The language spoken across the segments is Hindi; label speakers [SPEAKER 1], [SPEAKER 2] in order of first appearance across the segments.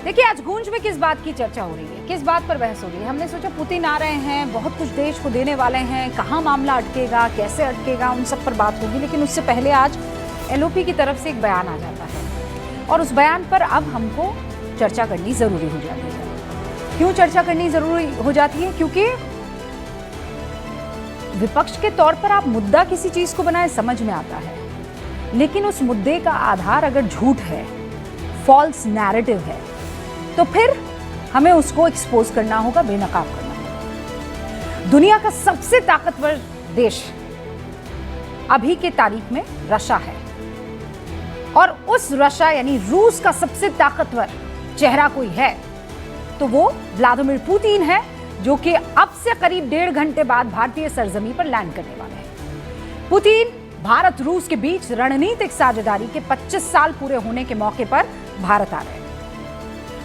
[SPEAKER 1] देखिए, आज गूंज में किस बात की चर्चा हो रही है, किस बात पर बहस हो रही है। हमने सोचा पुतिन आ रहे हैं, बहुत कुछ देश को देने वाले हैं, कहाँ मामला अटकेगा, कैसे अटकेगा, उन सब पर बात होगी। लेकिन उससे पहले आज एलओपी की तरफ से एक बयान आ जाता है और उस बयान पर अब हमको चर्चा करनी जरूरी हो जाती है। क्यों चर्चा करनी जरूरी हो जाती है? क्योंकि विपक्ष के तौर पर आप मुद्दा किसी चीज को बनाए समझ में आता है, लेकिन उस मुद्दे का आधार अगर झूठ है, फॉल्स नैरेटिव है, तो फिर हमें उसको एक्सपोज करना होगा, बेनकाब करना होगा। दुनिया का सबसे ताकतवर देश अभी के तारीख में रशिया है और उस रशिया यानी रूस का सबसे ताकतवर चेहरा कोई है तो वो व्लादिमीर पुतिन है, जो कि अब से करीब 1.5 घंटे बाद भारतीय सरजमी पर लैंड करने वाले हैं। पुतिन भारत रूस के बीच रणनीतिक साझेदारी के 25 साल पूरे होने के मौके पर भारत आ रहे हैं।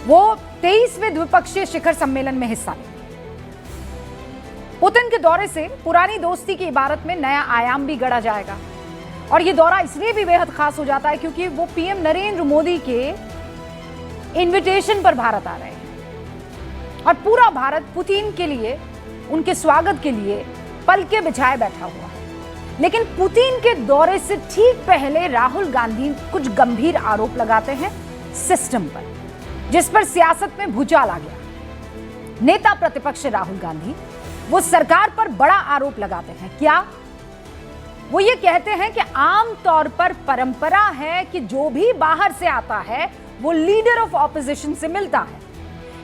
[SPEAKER 1] वो 23वें द्विपक्षीय शिखर सम्मेलन में हिस्सा लेंगे। पुतिन के दौरे से पुरानी दोस्ती की इबारत में नया आयाम भी गढ़ा जाएगा और ये दौरा इसलिए भी बेहद खास हो जाता है क्योंकि वो पीएम नरेंद्र मोदी के इनविटेशन पर भारत आ रहे हैं और पूरा भारत पुतिन के लिए, उनके स्वागत के लिए पलके बिछाए बैठा हुआ है। लेकिन पुतिन के दौरे से ठीक पहले राहुल गांधी कुछ गंभीर आरोप लगाते हैं सिस्टम पर, जिस पर सियासत में भूचाल आ गया। नेता प्रतिपक्ष राहुल गांधी वो सरकार पर बड़ा आरोप लगाते हैं। क्या? वो ये कहते हैं कि आम तौर पर परंपरा है कि जो भी बाहर से आता है वो लीडर ऑफ ऑपोजिशन से मिलता है।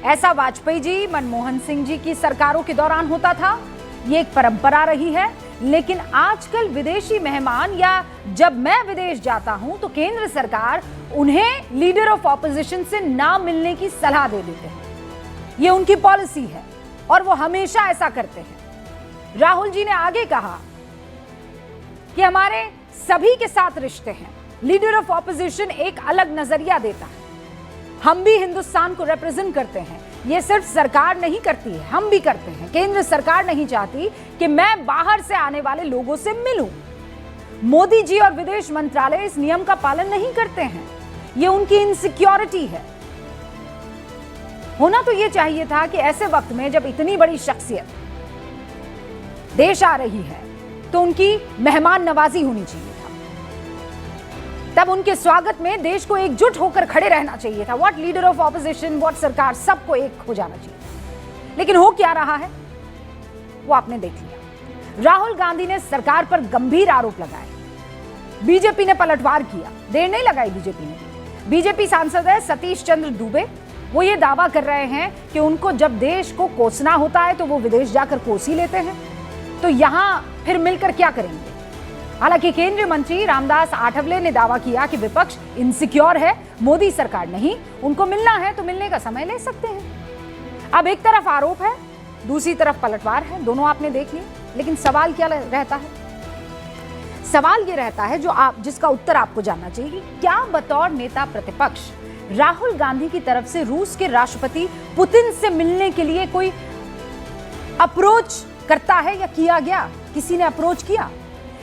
[SPEAKER 1] ऐसा वाजपेयी जी, मनमोहन सिंह जी की सरकारों के दौरान होता था, ये एक परंपरा रही है। लेकिन आजकल विदेशी मेहमान या जब मैं विदेश जाता हूं तो केंद्र सरकार उन्हें लीडर ऑफ ऑपोजिशन से ना मिलने की सलाह दे देते हैं। ये उनकी पॉलिसी है और वो हमेशा ऐसा करते हैं। राहुल जी ने आगे कहा कि हमारे सभी के साथ रिश्ते हैं, लीडर ऑफ ऑपोजिशन एक अलग नजरिया देता है, हम भी हिंदुस्तान को रिप्रेजेंट करते हैं। ये सिर्फ सरकार नहीं करती है, हम भी करते हैं। केंद्र सरकार नहीं चाहती कि मैं बाहर से आने वाले लोगों से मिलूं। मोदी जी और विदेश मंत्रालय इस नियम का पालन नहीं करते हैं, ये उनकी इनसिक्योरिटी है। होना तो ये चाहिए था कि ऐसे वक्त में जब इतनी बड़ी शख्सियत देश आ रही है तो उनकी मेहमान नवाजी होनी चाहिए था, तब उनके स्वागत में देश को एकजुट होकर खड़े रहना चाहिए था। What leader of opposition, what सरकार, सबको एक हो जाना चाहिए। लेकिन हो क्या रहा है वो आपने देख लिया। राहुल गांधी ने सरकार पर गंभीर आरोप लगाए, बीजेपी ने पलटवार किया। देर नहीं लगाई बीजेपी ने। बीजेपी सांसद है सतीश चंद्र दुबे, वो ये दावा कर रहे हैं कि उनको जब देश को कोसना होता है तो वो विदेश जाकर कोस ही लेते हैं, तो यहां फिर मिलकर क्या करेंगे। हालांकि केंद्रीय मंत्री रामदास आठवले ने दावा किया कि विपक्ष इनसिक्योर है, मोदी सरकार नहीं, उनको मिलना है तो मिलने का समय ले सकते हैं। अब एक तरफ आरोप है, दूसरी तरफ पलटवार है, दोनों आपने देख लिए। लेकिन सवाल क्या रहता है? सवाल ये रहता है जिसका उत्तर आपको जानना चाहिए। क्या बतौर नेता प्रतिपक्ष राहुल गांधी की तरफ से रूस के राष्ट्रपति पुतिन से मिलने के लिए कोई अप्रोच करता है या किया गया? किसी ने अप्रोच किया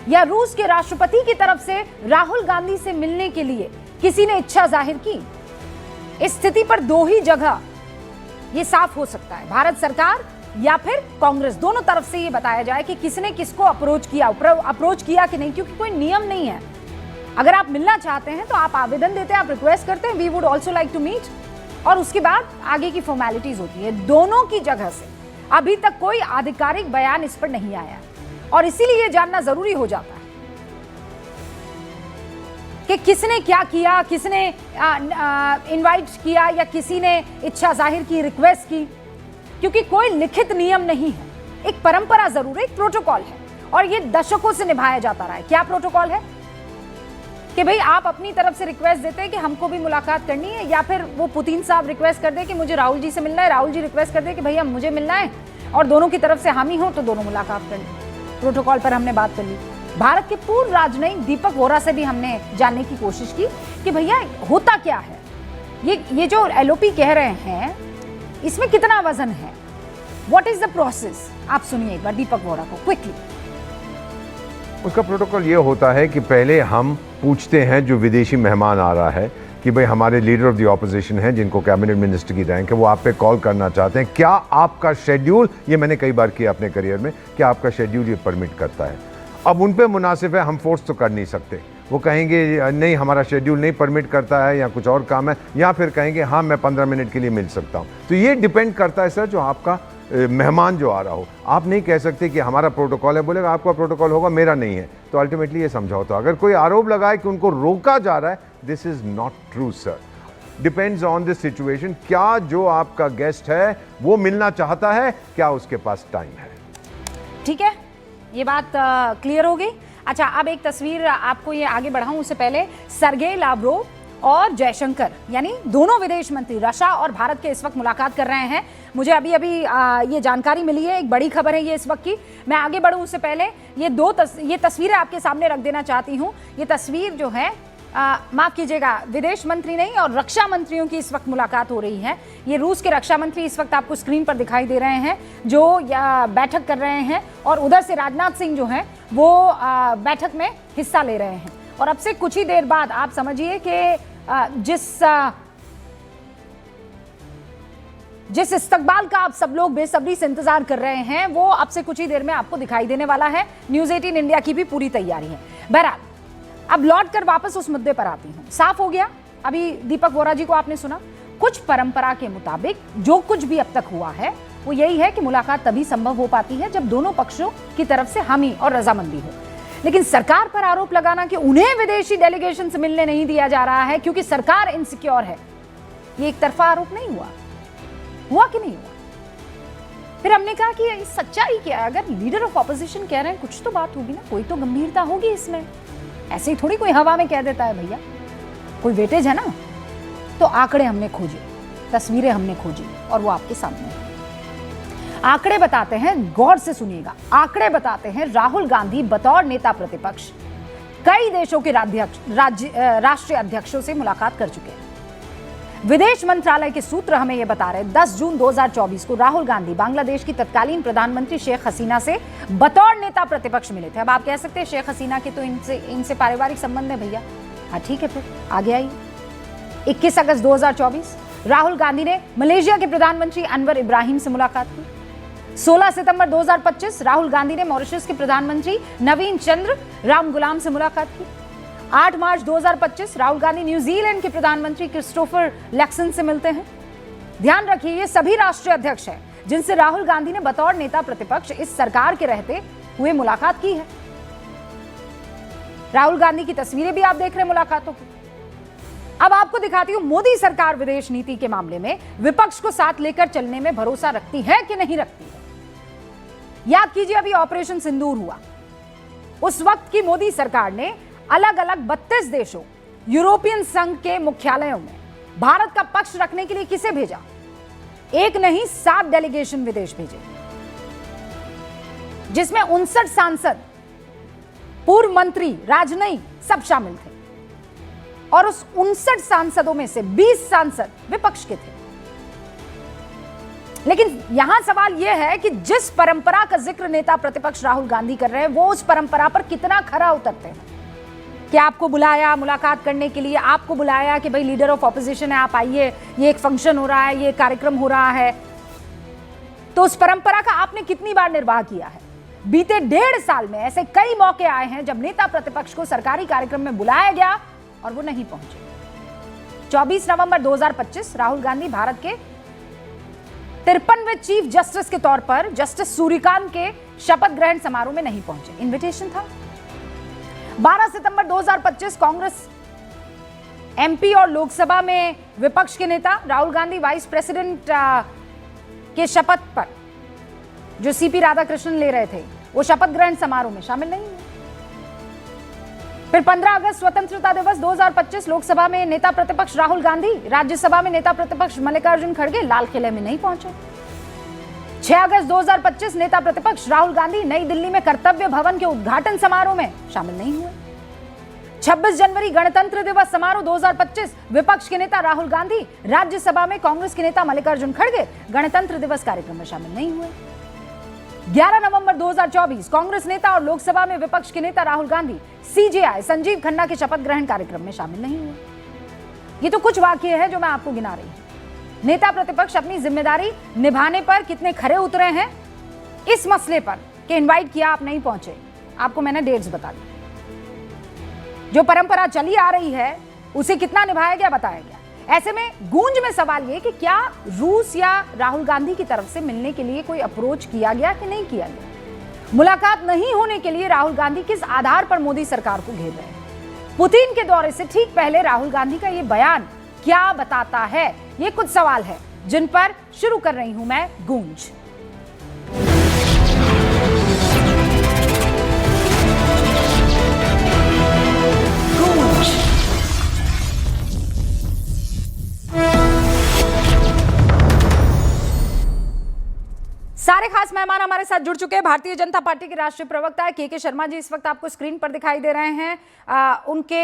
[SPEAKER 1] या रूस के राष्ट्रपति की तरफ से राहुल गांधी से मिलने के लिए किसी ने इच्छा जाहिर की? इस स्थिति पर दो ही जगह यह साफ हो सकता है, भारत सरकार या फिर कांग्रेस। दोनों तरफ से यह बताया जाए कि किसने किसको अप्रोच किया कि नहीं, क्योंकि कोई नियम नहीं है। अगर आप मिलना चाहते हैं तो आप आवेदन देते हैं, आप रिक्वेस्ट करते हैं, we would also like to meet, और उसके बाद आगे की फॉर्मेलिटीज होती है। दोनों की जगह से अभी तक कोई आधिकारिक बयान इस पर नहीं आया और इसीलिए जानना जरूरी हो जाता है कि किसने क्या किया, किसने इनवाइट किया या किसी ने इच्छा जाहिर की, रिक्वेस्ट की, क्योंकि कोई लिखित नियम नहीं है। एक परंपरा जरूर है, एक प्रोटोकॉल है और ये दशकों से निभाया जाता रहा है। क्या प्रोटोकॉल है? कि भाई आप अपनी तरफ से रिक्वेस्ट देते हैं कि हमको भी मुलाकात करनी है, या फिर वो पुतिन साहब रिक्वेस्ट कर दे कि मुझे राहुल जी से मिलना है, राहुल जी रिक्वेस्ट कर दे कि भैया मुझे मिलना है, और दोनों की तरफ से हामी हो तो दोनों मुलाकात कर लें। प्रोटोकॉल पर हमने बात कर ली। भारत के पूर्व राजनयिक दीपक वोरा से भी हमने जानने की कोशिश की कि भैया होता क्या है, ये जो एलओपी कह रहे हैं इसमें कितना वजन है, व्हाट इज द प्रोसेस? आप सुनिए एक बार दीपक वोरा को क्विकली।
[SPEAKER 2] उसका प्रोटोकॉल ये होता है कि पहले हम पूछते हैं जो विदेशी मेहमान आ रहा है कि भाई हमारे लीडर ऑफ द ऑपोजिशन हैं जिनको कैबिनेट मिनिस्टर की रैंक है, वो आप पे कॉल करना चाहते हैं, क्या आपका शेड्यूल, ये मैंने कई बार किया अपने करियर में, क्या आपका शेड्यूल ये परमिट करता है। अब उन पे मुनासिब है, हम फोर्स तो कर नहीं सकते। वो कहेंगे नहीं हमारा शेड्यूल नहीं परमिट करता है या कुछ और काम है, या फिर कहेंगे हाँ मैं 15 मिनट के लिए मिल सकता हूँ। तो ये डिपेंड करता है सर, जो आपका मेहमान जो आ रहा हो। आप नहीं कह सकते कि हमारा प्रोटोकॉल है, बोलेगा आपका प्रोटोकॉल होगा मेरा नहीं है, तो अल्टीमेटली ये समझौता। अगर कोई आरोप लगाए कि उनको रोका जा रहा है, this is not true sir. Depends on this situation, क्या जो आपका गेस्ट है वो मिलना चाहता है, क्या उसके पास टाइम है।
[SPEAKER 1] ठीक है, ये बात क्लियर हो गई। अच्छा, अब एक तस्वीर आपको ये आगे बढ़ाऊं उससे पहले, सर्गेई लावरोव और जयशंकर यानी दोनों विदेश मंत्री रशिया और भारत के इस वक्त मुलाकात कर रहे हैं। मुझे अभी ये जानकारी मिली है, एक बड़ी खबर है ये इस वक्त की। मैं आगे बढ़ूं उससे पहले ये तस्वीरें आपके सामने रख देना चाहती हूं। ये तस्वीर जो है माफ कीजिएगा, विदेश मंत्री नहीं और रक्षा मंत्रियों की इस वक्त मुलाकात हो रही है। ये रूस के रक्षा मंत्री इस वक्त आपको स्क्रीन पर दिखाई दे रहे हैं जो बैठक कर रहे हैं, और उधर से राजनाथ सिंह जो हैं वो बैठक में हिस्सा ले रहे हैं। और अब से कुछ ही देर बाद आप समझिए कि जिस इस्तकबाल का आप सब लोग बेसब्री से इंतजार कर रहे हैं, वो अब से कुछ ही देर में आपको दिखाई देने वाला है। न्यूज़ 18 इंडिया की भी पूरी तैयारी है। बहरहाल, अब लौट कर वापस उस मुद्दे पर आती हूं। साफ हो गया, अभी दीपक वोरा जी को आपने सुना, कुछ परंपरा के मुताबिक जो कुछ भी अब तक हुआ है वो यही है कि मुलाकात तभी संभव हो पाती है जब दोनों पक्षों की तरफ से हामी और रजामंदी हो। लेकिन सरकार पर आरोप लगाना कि उन्हें विदेशी डेलीगेशन से मिलने नहीं दिया जा रहा है क्योंकि सरकार इनसिक्योर है, ये एक तरफा आरोप नहीं हुआ कि नहीं हुआ? फिर हमने कहा कि ये सच्चाई क्या है? अगर लीडर ऑफ ऑपोजिशन कह रहे हैं कुछ तो बात होगी ना, कोई तो गंभीरता होगी इसमें। ऐसे ही थोड़ी कोई हवा में कह देता है भैया, कोई वेटेज है ना। तो आंकड़े हमने खोजे, तस्वीरें हमने खोजी और वो आपके सामने है। आंकड़े बताते हैं, गौर से सुनिएगा, आंकड़े बताते हैं राहुल गांधी बतौर नेता प्रतिपक्ष कई देशों के राष्ट्रीय अध्यक्षों से मुलाकात कर चुके हैं। विदेश मंत्रालय के सूत्र हमें यह बता रहे हैं 10 जून 2024 को राहुल गांधी बांग्लादेश की तत्कालीन प्रधानमंत्री शेख हसीना से बतौर नेता प्रतिपक्ष मिले थे। अब आप कह सकते हैं शेख हसीना के तो इनसे पारिवारिक संबंध है भैया। हाँ ठीक है, फिर आगे आइए। 21 अगस्त 2024 राहुल गांधी ने मलेशिया के प्रधानमंत्री अनवर इब्राहिम से मुलाकात की। 16 सितंबर 2025 राहुल गांधी ने मॉरिशस के प्रधानमंत्री नवीन चंद्र रामगुलाम से मुलाकात की। 8 मार्च 2025 राहुल गांधी न्यूजीलैंड के प्रधानमंत्री क्रिस्टोफर लैक्सन से मिलते हैं। ध्यान रखिए, ये सभी राष्ट्रीय अध्यक्ष हैं जिनसे राहुल गांधी ने बतौर नेता प्रतिपक्ष इस सरकार के रहते हुए मुलाकात की है। राहुल गांधी की तस्वीरें भी आप देख रहे हैं मुलाकातों की। अब आपको दिखाती हूं मोदी सरकार विदेश नीति के मामले में विपक्ष को साथ लेकर चलने में भरोसा रखती है कि नहीं रखती है। याद कीजिए, अभी ऑपरेशन सिंदूर हुआ, उस वक्त की मोदी सरकार ने अलग अलग 32 देशों, यूरोपियन संघ के मुख्यालयों में भारत का पक्ष रखने के लिए किसे भेजा? एक नहीं 7 डेलीगेशन विदेश भेजे, जिसमें 59 सांसद, पूर्व मंत्री, राजनयिक सब शामिल थे। और उस 59 सांसदों में से 20 सांसद विपक्ष के थे। लेकिन यहां सवाल यह है कि जिस परंपरा का जिक्र नेता प्रतिपक्ष राहुल गांधी कर रहे हैं, वो उस परंपरा पर कितना खरा उतरते हैं कि आपको बुलाया मुलाकात करने के लिए, आपको बुलाया कि भाई लीडर ऑफ ऑपोजिशन है, आप आइए, ये एक फंक्शन हो रहा है, ये कार्यक्रम हो रहा है, तो उस परंपरा का आपने कितनी बार निर्वाह किया है? बीते 1.5 साल में ऐसे कई मौके आए हैं जब नेता प्रतिपक्ष को सरकारी कार्यक्रम में बुलाया गया और वो नहीं पहुंचे। 24 नवंबर 2025 राहुल गांधी भारत के 53वें चीफ जस्टिस के तौर पर जस्टिस सूर्यकांत के शपथ ग्रहण समारोह में नहीं पहुंचे, इनविटेशन था। 12 सितंबर 2025 कांग्रेस एमपी और लोकसभा में विपक्ष के नेता राहुल गांधी वाइस प्रेसिडेंट के शपथ पर जो सीपी राधाकृष्णन ले रहे थे, वो शपथ ग्रहण समारोह में शामिल नहीं हुए। फिर 15 अगस्त स्वतंत्रता दिवस 2025 लोकसभा में नेता प्रतिपक्ष राहुल गांधी, राज्यसभा में नेता प्रतिपक्ष मल्लिकार्जुन खड़गे लाल किले में नहीं पहुंचे। 6 अगस्त 2025 नेता प्रतिपक्ष राहुल गांधी नई दिल्ली में कर्तव्य भवन के उद्घाटन समारोह में शामिल नहीं हुए। 26 जनवरी गणतंत्र दिवस समारोह 2025 विपक्ष के नेता राहुल गांधी, राज्यसभा में कांग्रेस के नेता मल्लिकार्जुन खड़गे गणतंत्र दिवस कार्यक्रम में शामिल नहीं हुए। 11 नवंबर 2024 कांग्रेस नेता और लोकसभा में विपक्ष के नेता राहुल गांधी सीजेआई संजीव खन्ना के शपथ ग्रहण कार्यक्रम में शामिल नहीं हुए। ये तो कुछ वाक्य है जो मैं आपको गिना रही हूं। नेता प्रतिपक्ष अपनी जिम्मेदारी निभाने पर कितने खरे उतरे हैं इस मसले पर कि इनवाइट किया, आप नहीं पहुंचे। आपको मैंने डेट्स बता दी। जो परंपरा चली आ रही है उसे कितना निभाया गया, बताया गया। ऐसे में गूंज में सवाल ये कि क्या रूस या राहुल गांधी की तरफ से मिलने के लिए कोई अप्रोच किया गया कि नहीं किया गया? मुलाकात नहीं होने के लिए राहुल गांधी किस आधार पर मोदी सरकार को घेर रहे हैं? पुतिन के दौरे से ठीक पहले राहुल गांधी का ये बयान क्या बताता है? ये कुछ सवाल है जिन पर शुरू कर रही हूं मैं गूंज। सारे खास मेहमान हमारे साथ जुड़ चुके हैं। भारतीय जनता पार्टी के राष्ट्रीय प्रवक्ता के शर्मा जी इस वक्त आपको स्क्रीन पर दिखाई दे रहे हैं। उनके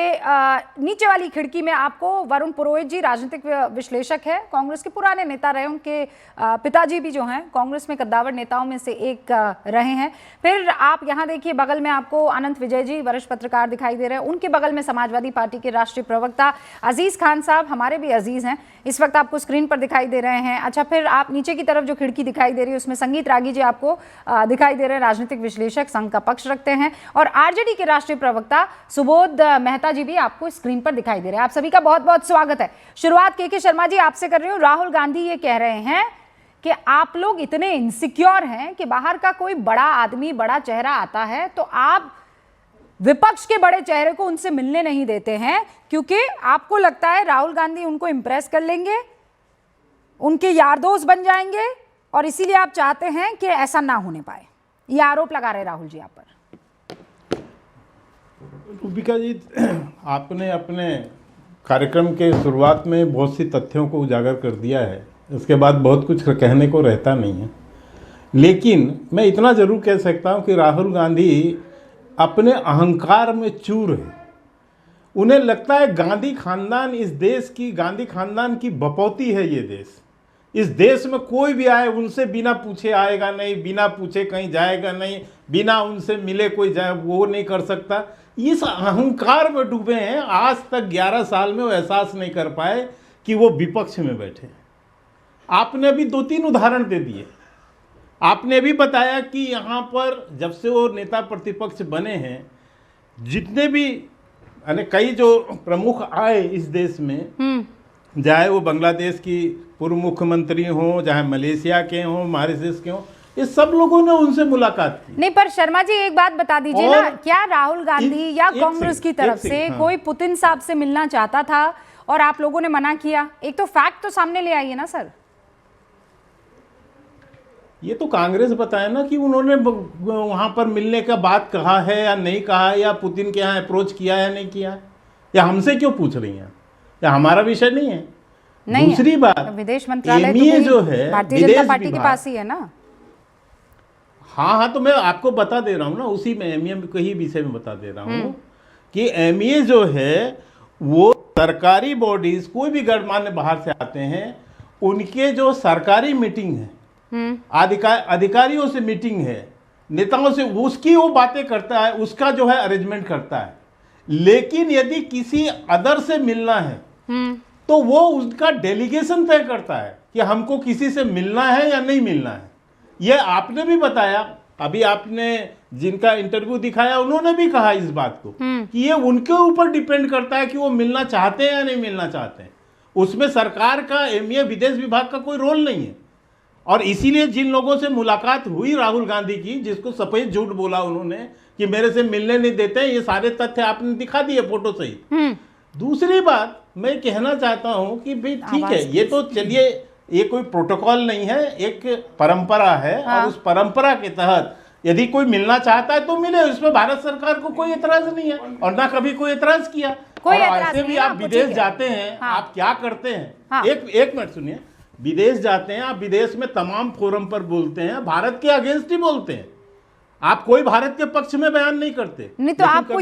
[SPEAKER 1] नीचे वाली खिड़की में आपको वरुण पुरोहित जी, राजनीतिक विश्लेषक है, कांग्रेस के पुराने नेता रहे। उनके पिताजी भी जो हैं कांग्रेस में कद्दावर नेताओं में से एक रहे हैं। फिर आप यहाँ देखिए बगल में आपको अनंत विजय जी, वरिष्ठ पत्रकार दिखाई दे रहे हैं। उनके बगल में समाजवादी पार्टी के राष्ट्रीय प्रवक्ता अजीज खान साहब, हमारे भी अजीज हैं, इस वक्त आपको स्क्रीन पर दिखाई दे रहे हैं। अच्छा, फिर आप नीचे की तरफ जो खिड़की दिखाई दे रही है उसमें संगीत रागी जी आपको दिखाई दे रहे हैं, राजनीतिक विश्लेषक, संघ का पक्ष रखते हैं। और आरजेडी के राष्ट्रीय प्रवक्ता सुबोध मेहता जी भी आपको स्क्रीन पर दिखाई दे रहे हैं। आप सभी का बहुत बहुत स्वागत है। शुरुआत के शर्मा जी आपसे कर रही हूँ। राहुल गांधी ये कह रहे हैं कि आप लोग इतने इनसिक्योर हैं कि बाहर का कोई बड़ा आदमी, बड़ा चेहरा आता है तो आप विपक्ष के बड़े चेहरे को उनसे मिलने नहीं देते हैं, क्योंकि आपको लगता है राहुल गांधी उनको इंप्रेस कर लेंगे, उनके यार दोस्त बन जाएंगे, और इसीलिए आप चाहते हैं कि ऐसा ना होने पाए। ये आरोप लगा रहे राहुल जी आप पर।
[SPEAKER 3] रूबिका जी, आपने अपने कार्यक्रम के शुरुआत में बहुत सी तथ्यों को उजागर कर दिया है, उसके बाद बहुत कुछ कहने को रहता नहीं है। लेकिन मैं इतना ज़रूर कह सकता हूं कि राहुल गांधी अपने अहंकार में चूर है। उन्हें लगता है गांधी खानदान इस देश की, गांधी खानदान की बपौती है ये देश। इस देश में कोई भी आए उनसे बिना पूछे आएगा नहीं, बिना पूछे कहीं जाएगा नहीं, बिना उनसे मिले कोई जाए वो नहीं कर सकता। इस अहंकार में डूबे हैं। आज तक 11 साल में वो एहसास नहीं कर पाए कि वो विपक्ष में बैठे। आपने अभी 2-3 उदाहरण दे दिए। आपने भी बताया कि यहाँ पर जब से वो नेता प्रतिपक्ष बने हैं, जितने भी यानी कई जो प्रमुख आए इस देश में, चाहे वो बांग्लादेश की पूर्व मुख्यमंत्री हों, चाहे मलेशिया के हों, मॉरिशस के हों, ये सब लोगों ने उनसे मुलाकात की।
[SPEAKER 1] नहीं, पर शर्मा जी एक बात बता दीजिए ना, क्या राहुल गांधी या कांग्रेस की तरफ से कोई पुतिन साहब से मिलना चाहता था और आप लोगों ने मना किया? एक तो फैक्ट तो सामने ले आइए ना सर।
[SPEAKER 3] ये तो कांग्रेस बताए ना कि उन्होंने वहां पर मिलने का बात कहा है या नहीं कहा है, या पुतिन के यहाँ अप्रोच किया है या नहीं किया, या हमसे क्यों पूछ रही हैं? या हमारा विषय नहीं है?
[SPEAKER 1] नहीं
[SPEAKER 3] दूसरी
[SPEAKER 1] है।
[SPEAKER 3] बात,
[SPEAKER 1] विदेश मंत्रालय
[SPEAKER 3] एमईए जो है
[SPEAKER 1] भारतीय जनता पार्टी के पास ही है ना।
[SPEAKER 3] हाँ, तो मैं आपको बता दे रहा हूँ ना, उसी में एमईए के ही विषय में बता दे रहा हूँ कि एमईए जो है वो सरकारी बॉडीज, कोई भी गणमान्य बाहर से आते हैं, उनके जो सरकारी मीटिंग है, अधिकारियों से मीटिंग है, नेताओं से, उसकी वो बातें करता है, उसका जो है अरेंजमेंट करता है। लेकिन यदि किसी अदर से मिलना है तो वो उसका डेलीगेशन तय करता है कि हमको किसी से मिलना है या नहीं मिलना है। ये आपने भी बताया, अभी आपने जिनका इंटरव्यू दिखाया उन्होंने भी कहा इस बात को कि ये उनके ऊपर डिपेंड करता है कि वो मिलना चाहते हैं या नहीं मिलना चाहते हैं। उसमें सरकार का, एमईए विदेश विभाग का कोई रोल नहीं है। और इसीलिए जिन लोगों से मुलाकात हुई राहुल गांधी की, जिसको सफेद झूठ बोला उन्होंने कि मेरे से मिलने नहीं देते, ये सारे तथ्य आपने दिखा दिए फोटो सहित। दूसरी बात मैं कहना चाहता हूं कि भाई ठीक है, ये तो चलिए, ये कोई प्रोटोकॉल नहीं है, एक परंपरा है। हाँ। और उस परंपरा के तहत यदि कोई मिलना चाहता है तो मिले, उसमें भारत सरकार को कोई एतराज नहीं है और ना कभी कोई एतराज किया।
[SPEAKER 1] कोई
[SPEAKER 3] और ऐसे भी आप विदेश जाते हैं, आप क्या करते हैं? एक मिनट सुनिए, विदेश जाते हैं आप, विदेश में तमाम फोरम पर बोलते हैं, भारत के अगेंस्ट ही बोलते हैं। आप कोई भारत के पक्ष में बयान नहीं करते।
[SPEAKER 1] नहीं तो आपको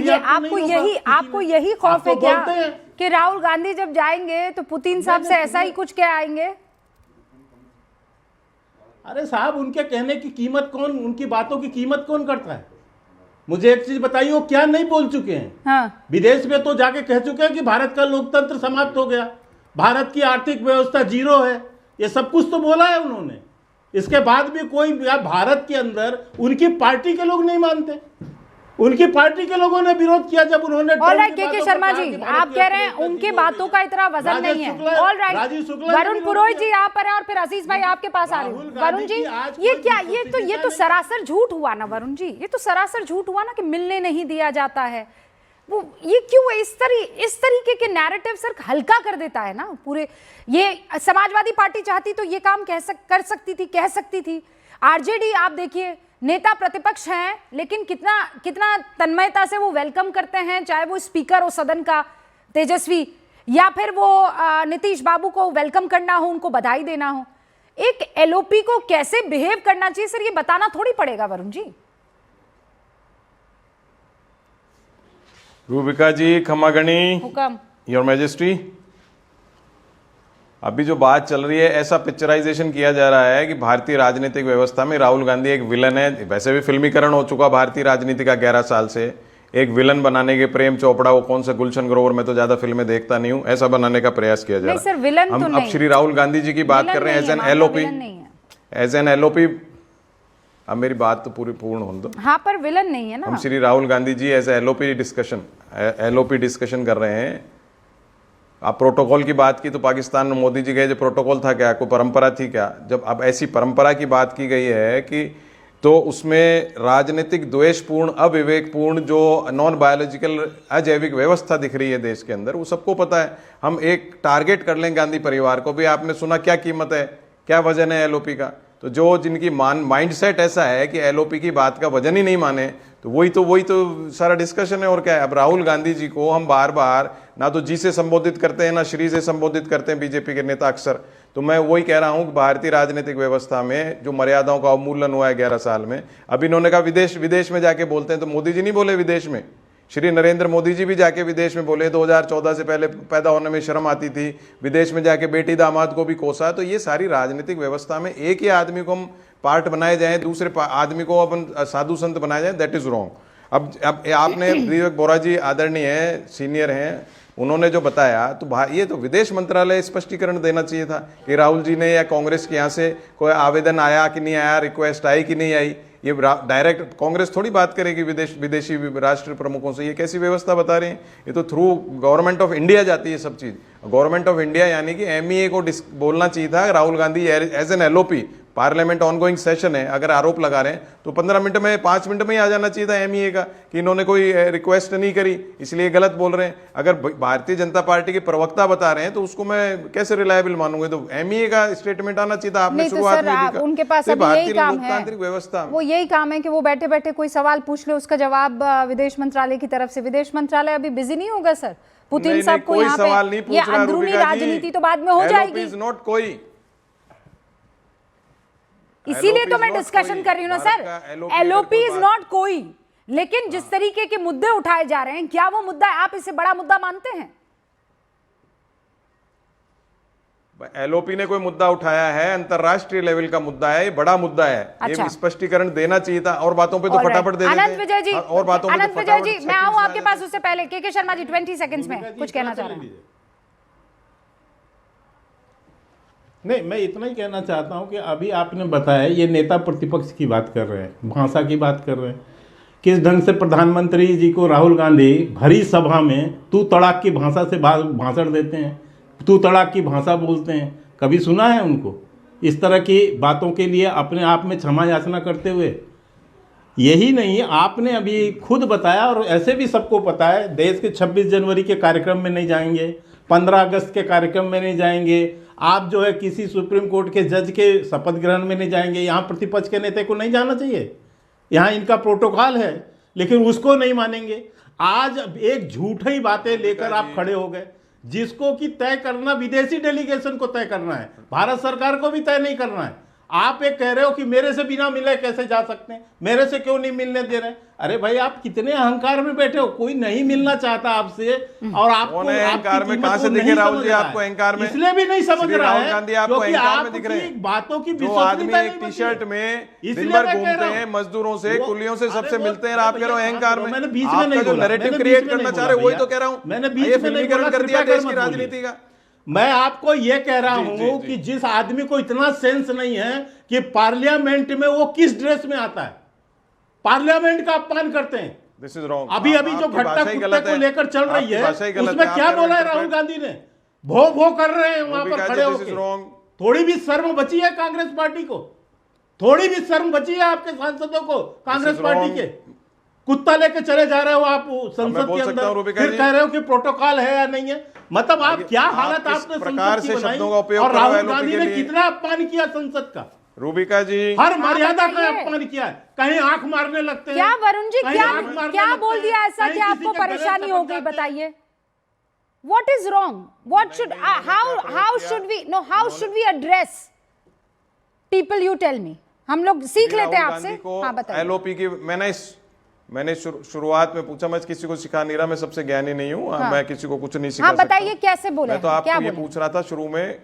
[SPEAKER 1] यही खौफ है क्या कि राहुल गांधी जब जाएंगे तो पुतिन साहब से ऐसा ही कुछ क्या आएंगे?
[SPEAKER 3] अरे साहब, उनके कहने की कीमत कौन, उनकी बातों की कीमत कौन करता है? मुझे एक चीज बताइए, वो क्या नहीं बोल चुके हैं? हाँ। विदेश में तो जाके कह चुके हैं कि भारत का लोकतंत्र समाप्त हो गया, भारत की आर्थिक व्यवस्था जीरो है, ये सब कुछ तो बोला है उन्होंने। इसके बाद भी कोई भारत के अंदर उनकी पार्टी के लोग नहीं मानते, उनकी पार्टी के लोगों ने विरोध किया जब उन्होंने।
[SPEAKER 1] ऑलराइट के शर्मा जी, आप कह रहे हैं उनकी बातों का इतना वजन नहीं है। ऑलराइट, वरुण पुरोहित जी आप पर हैं और फिर अजीज भाई आपके पास आ रहे हैं। वरुण जी, ये क्या, ये तो सरासर झूठ हुआ ना वरुण जी, ये तो सरासर झूठ हुआ ना कि मिलने नहीं दिया जाता है। वो ये क्यों इस तरीके के नैरेटिव सर हल्का कर देता है ना पूरे। ये समाजवादी पार्टी चाहती तो ये काम कह सकती थी। आरजेडी आप देखिए, नेता प्रतिपक्ष हैं लेकिन कितना तन्मयता से वो वेलकम करते हैं, चाहे वो स्पीकर हो सदन का तेजस्वी, या फिर वो नीतीश बाबू को वेलकम करना हो, उनको बधाई देना हो। एक एलओपी को कैसे बिहेव करना चाहिए सर, ये बताना थोड़ी पड़ेगा वरुण जी।
[SPEAKER 4] रूबिका जी, खमागणी,
[SPEAKER 1] हुक्म।
[SPEAKER 4] योर मैजेस्टी, अभी जो बात चल रही है, ऐसा पिक्चराइजेशन किया जा रहा है कि भारतीय राजनीतिक व्यवस्था में राहुल गांधी एक विलन है। वैसे भी फिल्मीकरण हो चुका भारतीय राजनीति का 11 साल से। एक विलन बनाने के प्रेम चोपड़ा, वो कौन सा गुलशन ग्रोवर, मैं तो ज्यादा फिल्में देखता नहीं हूँ, ऐसा बनाने का प्रयास किया जा रहा है।
[SPEAKER 1] सर, विलन
[SPEAKER 4] हम
[SPEAKER 1] तो
[SPEAKER 4] अब
[SPEAKER 1] नहीं।
[SPEAKER 4] श्री राहुल गांधी जी की बात कर रहे हैं as an LOP, as an LOP. अब मेरी बात तो पूरी पूर्ण हो दो।
[SPEAKER 1] हाँ, पर विलन नहीं है ना।
[SPEAKER 4] हम Shri Rahul Gandhi ji as LOP discussion कर रहे हैं। आप प्रोटोकॉल की बात की तो पाकिस्तान में मोदी जी गए, जो प्रोटोकॉल था क्या, कोई परंपरा थी क्या? जब अब ऐसी परंपरा की बात की गई है कि तो उसमें राजनीतिक द्वेषपूर्ण, अविवेकपूर्ण, जो नॉन बायोलॉजिकल अजैविक व्यवस्था दिख रही है देश के अंदर, वो सबको पता है। हम एक टारगेट कर लें गांधी परिवार को भी। आपने सुना क्या कीमत है, क्या वजन है एलओपी का? तो जो जिनकी माइंडसेट ऐसा है कि एलओपी की बात का वजन ही नहीं माने, तो वही तो सारा डिस्कशन है। और क्या है, अब राहुल गांधी जी को हम बार बार ना तो जी से संबोधित करते हैं, ना श्री से संबोधित करते हैं बीजेपी के नेता अक्सर। तो मैं वही कह रहा हूं कि भारतीय राजनीतिक व्यवस्था में जो मर्यादाओं का अवमूल्यन हुआ है 11 साल में। अब इन्होंने कहा विदेश में जाके बोलते हैं, तो मोदी जी नहीं बोले विदेश में, श्री नरेंद्र मोदी जी भी जाके विदेश में बोले। 2014 से पहले पैदा होने में शर्म आती थी, विदेश में जाके बेटी दामाद को भी कोसा। तो ये सारी राजनीतिक व्यवस्था में एक ही आदमी को हम पार्ट बनाए जाएं, दूसरे आदमी को अपन साधु संत बनाए जाएं, दैट इज रॉन्ग। अब आपने विवेक बोरा जी आदरणीय हैं, सीनियर हैं, उन्होंने जो बताया, तो ये तो विदेश मंत्रालय स्पष्टीकरण देना चाहिए था कि राहुल जी ने या कांग्रेस के यहाँ से कोई आवेदन आया कि नहीं आया, रिक्वेस्ट आई कि नहीं आई। ये डायरेक्ट कांग्रेस थोड़ी बात करेगी विदेशी राष्ट्र प्रमुखों से। ये कैसी व्यवस्था बता रहे हैं? ये तो थ्रू गवर्नमेंट ऑफ इंडिया जाती है सब चीज़। गवर्नमेंट ऑफ इंडिया यानी कि एमईए को बोलना चाहिए था Rahul Gandhi as an LOP. Parliament ongoing session है, अगर आरोप लगा रहे हैं तो 15 मिनट में, 5 मिनट में ही आ जाना चाहिए था एमईए का कि इन्होंने कोई रिक्वेस्ट नहीं करी, इसलिए गलत बोल रहे हैं। अगर भारतीय जनता पार्टी के प्रवक्ता बता रहे हैं तो उसको मैं कैसे रिलायबल मानूंगा? तो एमईए का स्टेटमेंट आना चाहिए था। आपने शुरुआत में भी
[SPEAKER 1] उनके पास
[SPEAKER 4] भारतीय लोकतांत्रिक व्यवस्था,
[SPEAKER 1] वो यही काम है कि वो बैठे बैठे कोई सवाल पूछ ले, उसका जवाब विदेश मंत्रालय की तरफ से। विदेश मंत्रालय अभी बिजी नहीं होगा सर? पुतिन साहब को यहाँ पे ये अंदरूनी राजनीति तो बाद में हो जाएगी।
[SPEAKER 4] नॉट कोई,
[SPEAKER 1] इसीलिए तो मैं डिस्कशन कर रही हूँ ना सर। एलओपी इज नॉट कोई, लेकिन जिस तरीके के मुद्दे उठाए जा रहे हैं, क्या वो मुद्दा आप इसे बड़ा मुद्दा मानते हैं?
[SPEAKER 4] एलओपी ने कोई मुद्दा उठाया है, अंतरराष्ट्रीय लेवल का मुद्दा है, ये बड़ा मुद्दा है।
[SPEAKER 1] अच्छा।
[SPEAKER 4] ये स्पष्टीकरण देना चाहिए था। और बातों पे तो फटाफट दे देते हैं।
[SPEAKER 1] अनंत विजय जी,
[SPEAKER 4] और बातों पे
[SPEAKER 1] अनंत विजय जी, मैं आऊं आपके पास उससे पहले के शर्मा जी 20 सेकंड्स में कुछ कहना चाह रहे हैं।
[SPEAKER 3] नहीं, मैं इतना ही कहना चाहता हूं कि अभी आपने बताया, ये नेता प्रतिपक्ष की बात कर रहे हैं, भाषा की बात कर रहे हैं। किस ढंग से प्रधानमंत्री जी को राहुल गांधी भरी सभा में तू तड़ाक की भाषा से भाषण देते हैं, तू तड़ाक की भाषा बोलते हैं। कभी सुना है उनको इस तरह की बातों के लिए अपने आप में क्षमा याचना करते हुए? यही नहीं, आपने अभी खुद बताया और ऐसे भी सबको पता है, देश के 26 जनवरी के कार्यक्रम में नहीं जाएंगे, 15 अगस्त के कार्यक्रम में नहीं जाएंगे, आप जो है किसी सुप्रीम कोर्ट के जज के शपथ ग्रहण में नहीं जाएंगे। यहाँ प्रतिपक्ष के नेता को नहीं जाना चाहिए, यहाँ इनका प्रोटोकॉल है, लेकिन उसको नहीं मानेंगे। आज एक झूठी बातें लेकर आप खड़े हो गए, जिसको कि तय करना विदेशी डेलीगेशन को तय करना है, भारत सरकार को भी तय नहीं करना है। आप एक कह रहे हो कि मेरे से बिना मिले कैसे जा सकते हैं, मेरे से क्यों नहीं मिलने दे रहे? अरे भाई, आप कितने अहंकार में बैठे हो, कोई नहीं मिलना चाहता आपसे। और आपको
[SPEAKER 4] अहंकार में कहां से दिखे राहुल जी? आपको अहंकार में
[SPEAKER 3] इसलिए भी नहीं समझ रहा है
[SPEAKER 4] गांधी, आपको अहंकार में दिख रहे हैं
[SPEAKER 3] बातों की
[SPEAKER 4] जो आदमी एक टी शर्ट में दिन भर घूमते हैं, मजदूरों से, कुलियों से, सबसे मिलते हैं, आप कह रहे हो अहंकार में?
[SPEAKER 3] मैंने बीच में नहीं
[SPEAKER 4] जो नैरेटिव क्रिएट करना चाह रहे हो वही तो कह रहा हूं।
[SPEAKER 3] मैंने बीच में नहीं बोला,
[SPEAKER 4] कर दिया देश की राजनीति का।
[SPEAKER 3] मैं आपको ये कह रहा
[SPEAKER 4] जी,
[SPEAKER 3] हूं
[SPEAKER 4] जी।
[SPEAKER 3] कि जिस आदमी को इतना सेंस नहीं है कि पार्लियामेंट में वो किस ड्रेस में आता है, पार्लियामेंट का अपमान करते हैं।
[SPEAKER 4] This is wrong.
[SPEAKER 3] अभी जो घटना कुत्ते को लेकर चल रही है, उसमें क्या बोला है राहुल गांधी ने? भो भो कर रहे हैं वहां पर खड़े होकर। थोड़ी भी शर्म बची है कांग्रेस पार्टी को? थोड़ी भी शर्म बची है आपके सांसदों को कांग्रेस पार्टी के? कुत्ता लेके चले जा रहे हो आप संसद के अंदर, फिर कह रहे हो कि प्रोटोकॉल है या नहीं है। मतलब आप क्या हालत आपने
[SPEAKER 4] प्रकार
[SPEAKER 3] संसद की
[SPEAKER 4] से
[SPEAKER 3] बनाई,
[SPEAKER 4] शब्दों का उपयोग
[SPEAKER 3] और
[SPEAKER 4] कर रहे हो
[SPEAKER 3] राहुल
[SPEAKER 4] LOP
[SPEAKER 3] गांधी
[SPEAKER 4] के
[SPEAKER 3] ने
[SPEAKER 4] लिए।
[SPEAKER 3] कितना अपमान किया संसद का,
[SPEAKER 4] रूबिका जी।
[SPEAKER 3] हर मर्यादा का
[SPEAKER 1] बताइए।
[SPEAKER 3] अपमान किया है। कहीं आंख मारने लगते हैं।
[SPEAKER 1] क्या वरुण जी,
[SPEAKER 3] कहीं
[SPEAKER 1] क्या
[SPEAKER 3] आंख मारने
[SPEAKER 1] क्या
[SPEAKER 3] लगते
[SPEAKER 1] बोल
[SPEAKER 3] हैं,
[SPEAKER 1] दिया ऐसा
[SPEAKER 3] कहीं
[SPEAKER 1] कि
[SPEAKER 3] किसी
[SPEAKER 1] आपको
[SPEAKER 3] के गले
[SPEAKER 1] परेशानी
[SPEAKER 3] से
[SPEAKER 1] हो
[SPEAKER 3] बच
[SPEAKER 1] गई?
[SPEAKER 3] जाते हैं।
[SPEAKER 1] बताइए, what is wrong? What should how should we address people? You tell me, हम लोग सीख लेते हैं आपसे। हाँ बताइए।
[SPEAKER 4] एलओपी की मैंने शुरुआत में पूछा, मैं किसी को सिखा नहीं रहा, मैं सबसे ज्ञानी नहीं हूं।
[SPEAKER 1] हाँ।
[SPEAKER 4] मैं किसी को कुछ नहीं सिखा
[SPEAKER 1] हाँ
[SPEAKER 4] सकता।
[SPEAKER 1] बताइए कैसे बोले?
[SPEAKER 4] मैं तो आपको ये पूछ रहा था शुरू में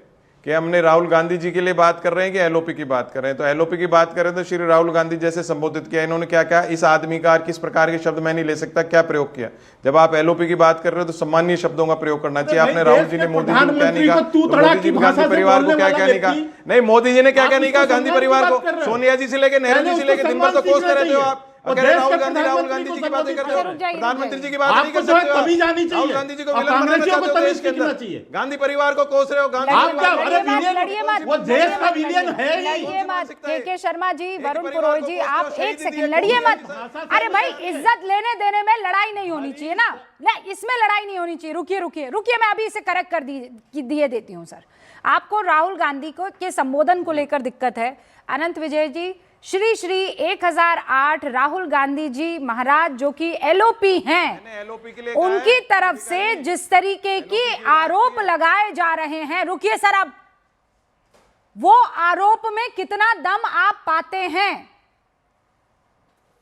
[SPEAKER 4] कि हमने राहुल गांधी जी के लिए बात कर रहे हैं कि एलओपी की बात कर रहे हैं। तो एलओपी की बात कर रहे हैं तो श्री राहुल गांधी जैसे संबोधित किया, इन्होंने क्या क्या इस आदमी का किस प्रकार के शब्द मैं नहीं ले सकता, क्या प्रयोग किया। जब आप एलओपी की बात कर रहे हो तो सम्मानीय शब्दों का प्रयोग करना चाहिए। आपने राहुल जी ने मोदी जी को क्या नहीं कहा, मोदी जी गांधी परिवार को क्या क्या नहीं कहा। नहीं, मोदी जी ने क्या क्या नहीं कहा गांधी परिवार को। सोनिया जी से लेके नेहरू जी से लेके दिन भर तो कोसते रहते हो आप। अगर राहुल गांधी जी की बातें करते हो, प्रधानमंत्री जी की बात नहीं कर सकते हो। राहुल गांधी जी को विलन बनाना चाहते हो देश के अंदर, गांधी परिवार को कोस रहे हो। गांधी
[SPEAKER 3] वो देश का विलियन है ही।
[SPEAKER 1] लड़िए मत के शर्मा जी, वरुण पुरोहित जी, आप एक सेकंड लड़िए मत। अरे भाई, इज्जत लेने देने में लड़ाई नहीं होनी चाहिए ना, इसमें लड़ाई नहीं होनी चाहिए। रुकिए, मैं अभी इसे करेक्ट कर दिए देती हूँ। सर, आपको राहुल गांधी को के संबोधन को लेकर दिक्कत है। अनंत विजय जी, श्री 1008 राहुल गांधी जी महाराज जो कि एलओपी हैं, उनकी तरफ से जिस तरीके की आरोप लगाए जा रहे हैं, रुकिए सर, अब वो आरोप में कितना दम आप पाते हैं?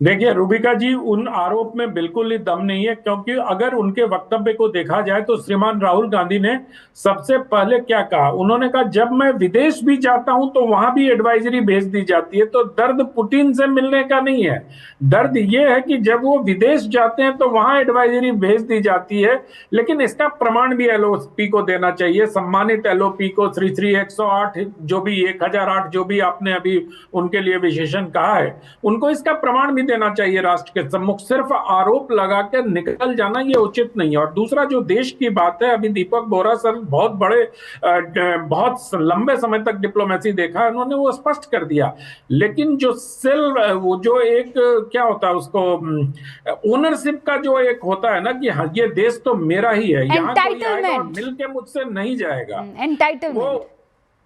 [SPEAKER 5] देखिए रूबिका जी, उन आरोप में बिल्कुल ही दम नहीं है, क्योंकि अगर उनके वक्तव्य को देखा जाए तो श्रीमान राहुल गांधी ने सबसे पहले क्या कहा? उन्होंने कहा जब मैं विदेश भी जाता हूं तो वहां भी एडवाइजरी भेज दी जाती है। तो दर्द पुतिन से मिलने का नहीं है, दर्द यह है कि जब वो विदेश जाते हैं तो वहां एडवाइजरी भेज दी जाती है। लेकिन इसका प्रमाण भी एलओपी को देना चाहिए, सम्मानित एलओपी को, श्री 108 जो भी 1008 जो भी आपने अभी उनके लिए विशेषण कहा है, उनको इसका प्रमाण भी देना चाहिए राष्ट्र के सम्मुख। सिर्फ आरोप लगा के निकल जाना ये उचित नहीं है। और दूसरा जो देश की बात है, अभी दीपक बोहरा सर बहुत लंबे समय तक डिप्लोमेसी देखा है उन्होंने, वो स्पष्ट कर दिया। लेकिन जो वो जो एक क्या होता है उसको ओनरशिप का जो एक होता है ना कि हाँ ये देश तो मेरा ही है, यहाँ कोई आएगा और मिल के मुझसे नहीं जाएगा, एंटाइटलमेंट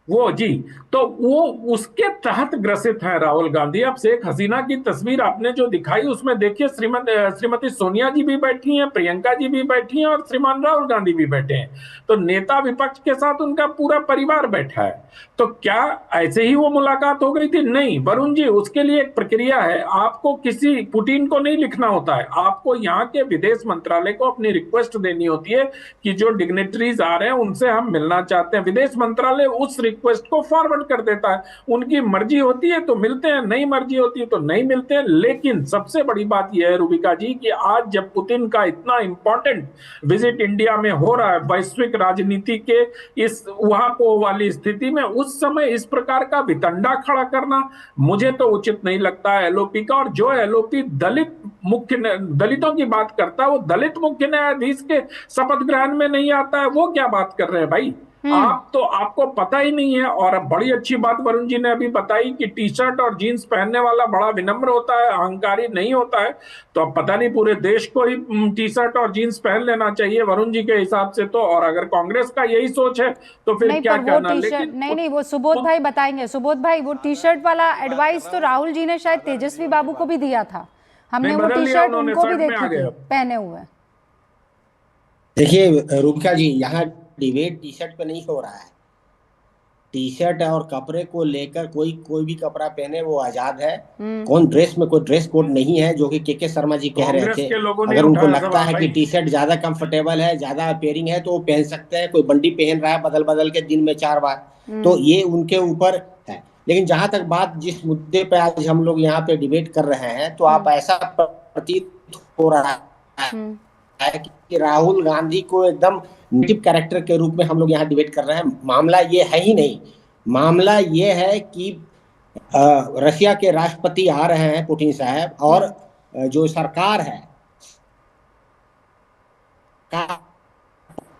[SPEAKER 5] वो जी, तो वो उसके तहत ग्रसित है राहुल गांधी। अब शेख हसीना की तस्वीर आपने जो दिखाई उसमें देखिए श्रीमती सोनिया जी भी बैठी हैं, प्रियंका जी भी बैठी हैं और श्रीमान राहुल गांधी भी बैठे हैं। तो नेता विपक्ष के साथ उनका पूरा परिवार बैठा है। तो क्या ऐसे ही वो मुलाकात हो गई थी? नहीं वरुण जी, उसके लिए एक प्रक्रिया है। आपको किसी पुतिन को नहीं लिखना होता है, आपको यहाँ के विदेश मंत्रालय को अपनी रिक्वेस्ट देनी होती है कि जो डिग्नेटरीज आ रहे हैं उनसे हम मिलना चाहते हैं। विदेश मंत्रालय उस रिक्वेस्ट को फॉरवर्ड कर देता है। उनकी मर्जी होती है तो मिलते हैं, नहीं मर्जी होती है तो नहीं मिलते हैं। लेकिन सबसे बड़ी बात यह है रूबिका जी कि आज जब पुतिन का इतना इंपॉर्टेंट विजिट इंडिया में हो रहा है, वैश्विक राजनीति के इस वहां को वाली स्थिति में, उस समय इस प्रकार का वितंडा खड़ा करना मुझे तो उचित नहीं लगता है एलओपी का। और जो एलओपी दलितों की बात करता है, वो दलित मुख्य न्यायाधीश के शपथ ग्रहण में नहीं आता है, वो क्या बात कर रहे हैं भाई? आपको पता ही नहीं है। और अब बड़ी अच्छी बात वरुण जी ने अभी बताई कि टी शर्ट और जीन्स पहनने वाला बड़ा विनम्र होता है, अहंकारी नहीं होता है। तो अब पता नहीं पूरे देश को ही टी शर्ट और जीन्स पहन लेना चाहिए वरुण जी के हिसाब से तो। और अगर कांग्रेस का यही सोच है तो फिर क्या करना? लेकिन नहीं, वो सुबोध भाई बताएंगे। सुबोध भाई, वो टी शर्ट वाला एडवाइस तो राहुल जी ने शायद तेजस्वी बाबू को भी दिया था, हमने वो टी शर्ट उनको भी देखी थी पहने हुए।
[SPEAKER 6] देखिए रूबिका जी, यहाँ डिबेट टी शर्ट पे नहीं हो रहा है। टी शर्ट और कपड़े को लेकर कोई भी कपड़ा पहने वो आजाद है। कौन ड्रेस में कोई ड्रेस कोड नहीं है, जो कि के शर्मा जी कह रहे थे। अगर उनको लगता है कि टी शर्ट ज्यादा कंफर्टेबल है, ज्यादा अपेयरिंग है, तो वो पहन सकते हैं। कोई बंडी पहन रहा है बदल के दिन में 4 बार, तो ये उनके ऊपर है। लेकिन जहां तक बात जिस मुद्दे पे आज हम लोग यहाँ पे डिबेट कर रहे हैं, तो आप ऐसा प्रतीत हो रहा है कि राहुल गांधी को एकदम नेगेटिव कैरेक्टर के रूप में हम लोग यहाँ डिबेट कर रहे हैं। मामला ये है ही नहीं। मामला ये है कि रशिया के राष्ट्रपति आ रहे हैं पुतिन साहब, और जो सरकार है का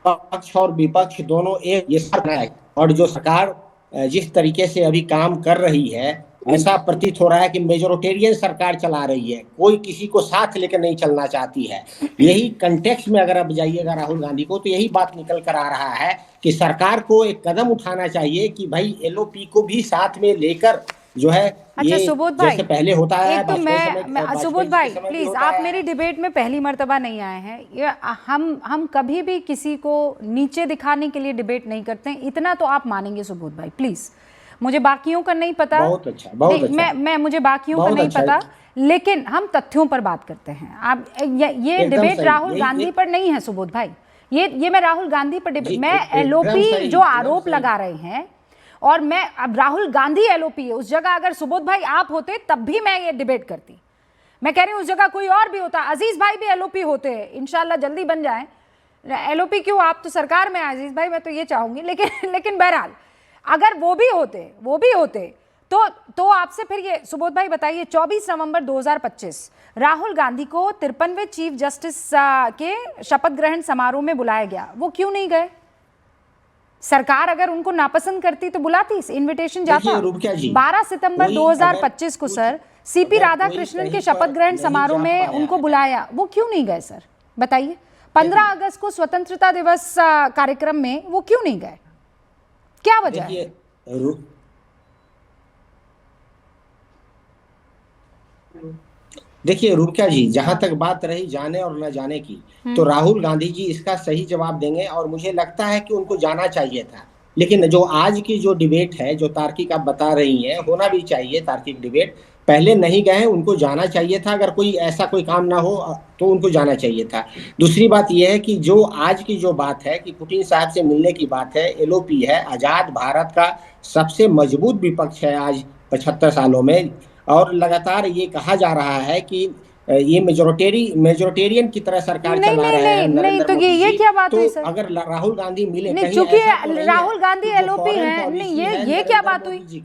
[SPEAKER 6] पक्ष और विपक्ष दोनों एक ये सब है, और जो सरकार जिस तरीके से अभी काम कर रही है, ऐसा प्रतीत हो रहा है कि मेजोरिटेरियन सरकार चला रही है, कोई किसी को साथ लेकर नहीं चलना चाहती है। यही कंटेक्स्ट में अगर आप जाइएगा राहुल गांधी को, तो यही बात निकल कर आ रहा है कि सरकार को एक कदम उठाना चाहिए कि भाई एलओपी को भी साथ में लेकर जो है,
[SPEAKER 1] अच्छा
[SPEAKER 6] ये
[SPEAKER 1] सुबोध भाई,
[SPEAKER 6] जैसे पहले होता है।
[SPEAKER 1] एक तो मैं सुबोध भाई प्लीज, आप मेरी डिबेट में पहली मर्तबा नहीं आए हैं। ये हम कभी भी किसी को नीचे दिखाने के लिए डिबेट नहीं करते हैं, इतना तो आप मानेंगे सुबोध भाई प्लीज। मुझे बाकियों का नहीं पता,
[SPEAKER 6] बहुत अच्छा, बहुत अच्छा।
[SPEAKER 1] मैं मुझे बाकियों का नहीं पता, लेकिन हम तथ्यों पर बात करते हैं। आप ये डिबेट राहुल गांधी पर नहीं है सुबोध भाई, ये मैं राहुल गांधी पर डिबेट, मैं एलओपी जो आरोप लगा रहे हैं, और मैं अब राहुल गांधी एलओपी है, उस जगह अगर सुबोध भाई आप होते तब भी मैं ये डिबेट करती। मैं कह रही हूँ उस जगह कोई और भी होता, अजीज भाई भी एलओपी होते हैं, इंशाल्लाह जल्दी बन जाएं। एलओपी क्यों, आप तो सरकार में अजीज भाई, मैं तो ये चाहूंगी, लेकिन बहरहाल अगर वो भी होते तो आपसे फिर ये सुबोध भाई बताइए, 24 नवंबर 2025 राहुल गांधी को 53वें चीफ जस्टिस के शपथ ग्रहण समारोह में बुलाया गया, वो क्यों नहीं गए? सरकार अगर उनको नापसंद करती तो बुलाती, इन्विटेशन जाता। 12 सितंबर 2025 को सर सीपी राधाकृष्णन के शपथ ग्रहण समारोह में उनको बुलाया, वो क्यों नहीं गए सर बताइए? 15 अगस्त को स्वतंत्रता दिवस कार्यक्रम में वो क्यों नहीं गए, क्या वजह है?
[SPEAKER 6] देखिए रूपका जी, जहां तक बात रही जाने और न जाने की, तो राहुल गांधी जी इसका सही जवाब देंगे, और मुझे लगता है कि उनको जाना चाहिए था। लेकिन जो आज की जो डिबेट है, जो तार्किक आप बता रही हैं, होना भी चाहिए तार्किक डिबेट, पहले नहीं गए, उनको जाना चाहिए था। अगर कोई ऐसा कोई काम ना हो तो उनको जाना चाहिए था। दूसरी बात यह है कि जो आज की जो बात है कि पुतिन साहब से मिलने की बात है, एलओपी है, आजाद भारत का सबसे मजबूत विपक्ष है आज 75 सालों में, और लगातार ये कहा जा रहा है कि ये मेजोरिटेरियन की तरह सरकार चला रहे हैं।
[SPEAKER 1] नहीं तो ये क्या बात हुई सर?
[SPEAKER 6] अगर राहुल गांधी मिले,
[SPEAKER 1] नहीं चूंकि राहुल गांधी एलओपी है, नहीं ये क्या बात हुई?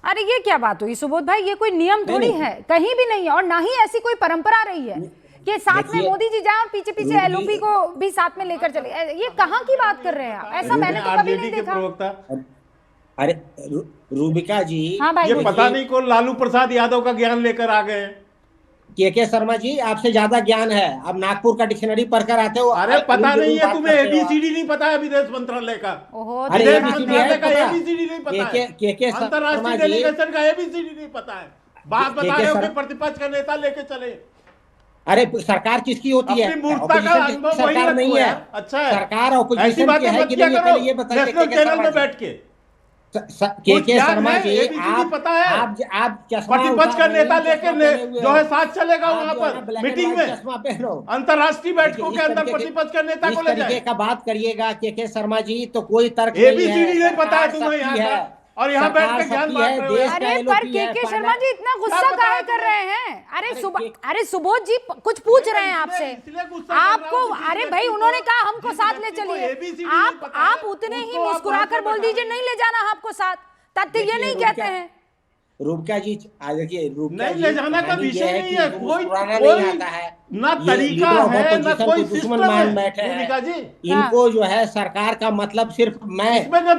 [SPEAKER 1] अरे ये क्या बात हुई सुबोध भाई, ये कोई नियम थोड़ी है, कहीं भी नहीं है, और ना ही ऐसी कोई परंपरा रही है कि साथ में मोदी जी जाए और पीछे पीछे एलओपी को भी साथ में लेकर चले। ये कहाँ की बात कर रहे हैं आप? ऐसा मैंने तो कभी नहीं देखा।
[SPEAKER 6] अरे रूबिका जी,
[SPEAKER 1] हाँ भाई,
[SPEAKER 3] ये पता नहीं कौन लालू प्रसाद यादव का ज्ञान लेकर आ गए।
[SPEAKER 6] के शर्मा जी, आपसे ज्यादा ज्ञान है, अब नागपुर का डिक्शनरी पढ़कर आते हो।
[SPEAKER 3] अरे पता नहीं है तुम्हें, एबीसीडी नहीं पता है विदेश मंत्रालय का? विदेश मंत्रालय का एबीसीडी नहीं पता है, अंतर्राष्ट्रीय डेलीगेशन का एबीसीडी नहीं पता है। बात बता रहे हो कि प्रतिपक्ष का नेता लेके चले।
[SPEAKER 6] अरे सरकार किसकी होती है?
[SPEAKER 3] मूर्खता का अनुभव
[SPEAKER 6] सरकार नहीं है।
[SPEAKER 3] अच्छा है,
[SPEAKER 6] सरकार
[SPEAKER 3] ऐसी बातें मत किया करो नेशनल चैनल में बैठ के।
[SPEAKER 6] के शर्मा जी,
[SPEAKER 3] आप पता है,
[SPEAKER 6] आप
[SPEAKER 3] प्रतिपक्ष का नेता लेके जो है साथ चलेगा वहां पर मीटिंग में, अंतर्राष्ट्रीय बैठकों के अंदर प्रतिपक्ष का नेता को ले जाए
[SPEAKER 6] का बात करिएगा के शर्मा जी, तो कोई तर्क
[SPEAKER 3] एबीसीडी नहीं पता है तुम्हें यहाँ का, और यहाँ बैठ के ज्ञान बांट रहे हो।
[SPEAKER 1] अरे पर के शर्मा जी इतना गुस्सा काहे कर रहे हैं? अरे सुबोध जी कुछ पूछ रहे हैं आपसे, आपको। अरे भाई उन्होंने कहा हमको साथ ले चलिए, आप उतने ही मुस्कुराकर बोल दीजिए नहीं ले जाना आपको साथ, तथ्य ये नहीं कहते हैं।
[SPEAKER 6] रूपका जी देखिए,
[SPEAKER 3] नहीं ले जाना का विषय नहीं है, कोई ना तरीका है ना कोई
[SPEAKER 6] दुश्मन मान बैठे हैं। इनको जो है सरकार का मतलब सिर्फ मैं होता,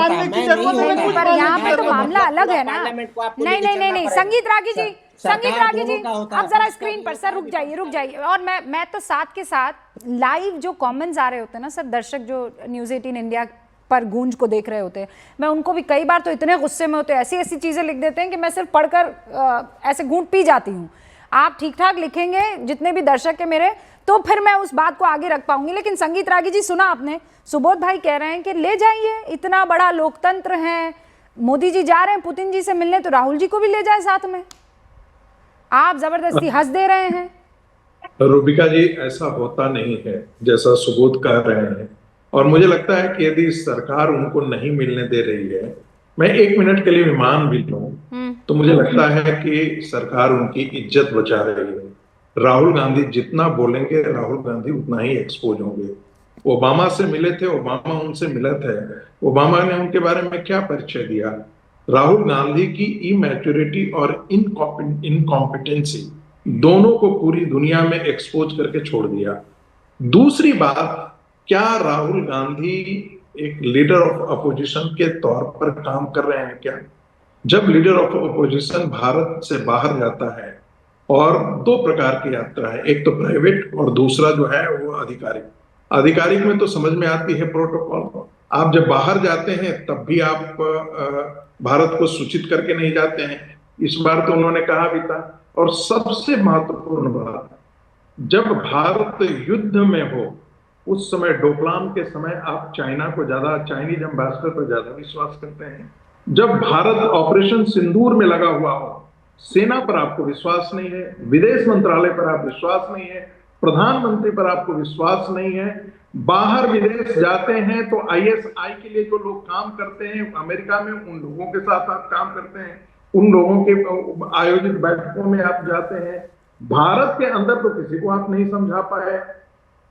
[SPEAKER 6] मैं नहीं होता।
[SPEAKER 1] पर यहाँ पे तो मामला अलग है ना। नहीं संगीत रागी जी आप जरा स्क्रीन पर सर रुक जाइए। और मैं तो साथ के साथ लाइव जो कमेंट्स आ रहे होते हैं ना सर, दर्शक जो न्यूज़ 18 इंडिया पर गूंज को देख रहे होते हैं, मैं उनको भी कई बार तो इतने गुस्से में होते हैं, ऐसी चीजें लिख देते हैं कि मैं सिर्फ पढ़कर ऐसे घूंट पी जाती हूँ। आप ठीक ठाक लिखेंगे जितने भी दर्शक है मेरे, तो फिर मैं उस बात को आगे रख पाऊंगी। लेकिन संगीत रागी जी, सुना आपने, सुबोध भाई कह रहे हैं कि ले जाइए, इतना बड़ा लोकतंत्र है, मोदी जी जा रहे हैं पुतिन जी से मिलने, तो राहुल जी को भी ले जाए साथ में। आप जबरदस्ती हंस दे रहे हैं।
[SPEAKER 7] रूबिका जी, ऐसा होता नहीं है जैसा सुबोध कह रहे हैं, और मुझे लगता है कि यदि सरकार उनको नहीं मिलने दे रही है, मैं 1 मिनट के लिए विमान भी लूं, तो मुझे लगता है कि सरकार उनकी इज्जत बचा रही है। राहुल गांधी जितना बोलेंगे, राहुल गांधी उतना ही एक्सपोज होंगे। ओबामा से मिले थे, ओबामा उनसे मिले थे, ओबामा ने उनके बारे में क्या परिचय दिया? राहुल गांधी की इमैच्योरिटी और इनकॉम्पिटेंसी दोनों को पूरी दुनिया में एक्सपोज करके छोड़ दिया। दूसरी बात, क्या राहुल गांधी एक लीडर ऑफ अपोजिशन के तौर पर काम कर रहे हैं क्या? जब लीडर ऑफ अपोजिशन भारत से बाहर जाता है, और दो प्रकार की यात्रा है, एक तो प्राइवेट और दूसरा जो है वो आधिकारिक। आधिकारिक में तो समझ में आती है प्रोटोकॉल, आप जब बाहर जाते हैं तब भी आप भारत को सूचित करके नहीं जाते हैं। इस बार तो उन्होंने कहा भी था। और सबसे महत्वपूर्ण बात, जब भारत युद्ध में हो उस समय डोकलाम के समय आप चाइना को ज्यादा, चाइनीज एम्बेसडर पर ज्यादा विश्वास करते हैं। जब भारत ऑपरेशन सिंदूर में लगा हुआ हो, सेना पर आपको विश्वास नहीं है, विदेश मंत्रालय पर आप विश्वास नहीं है, प्रधानमंत्री पर आपको विश्वास नहीं है। बाहर विदेश जाते हैं तो आईएसआई के लिए जो लोग काम करते हैं अमेरिका में, उन लोगों के साथ आप काम करते हैं, उन लोगों के आयोजित बैठकों में आप जाते हैं। भारत के अंदर तो किसी को आप नहीं समझा पाए,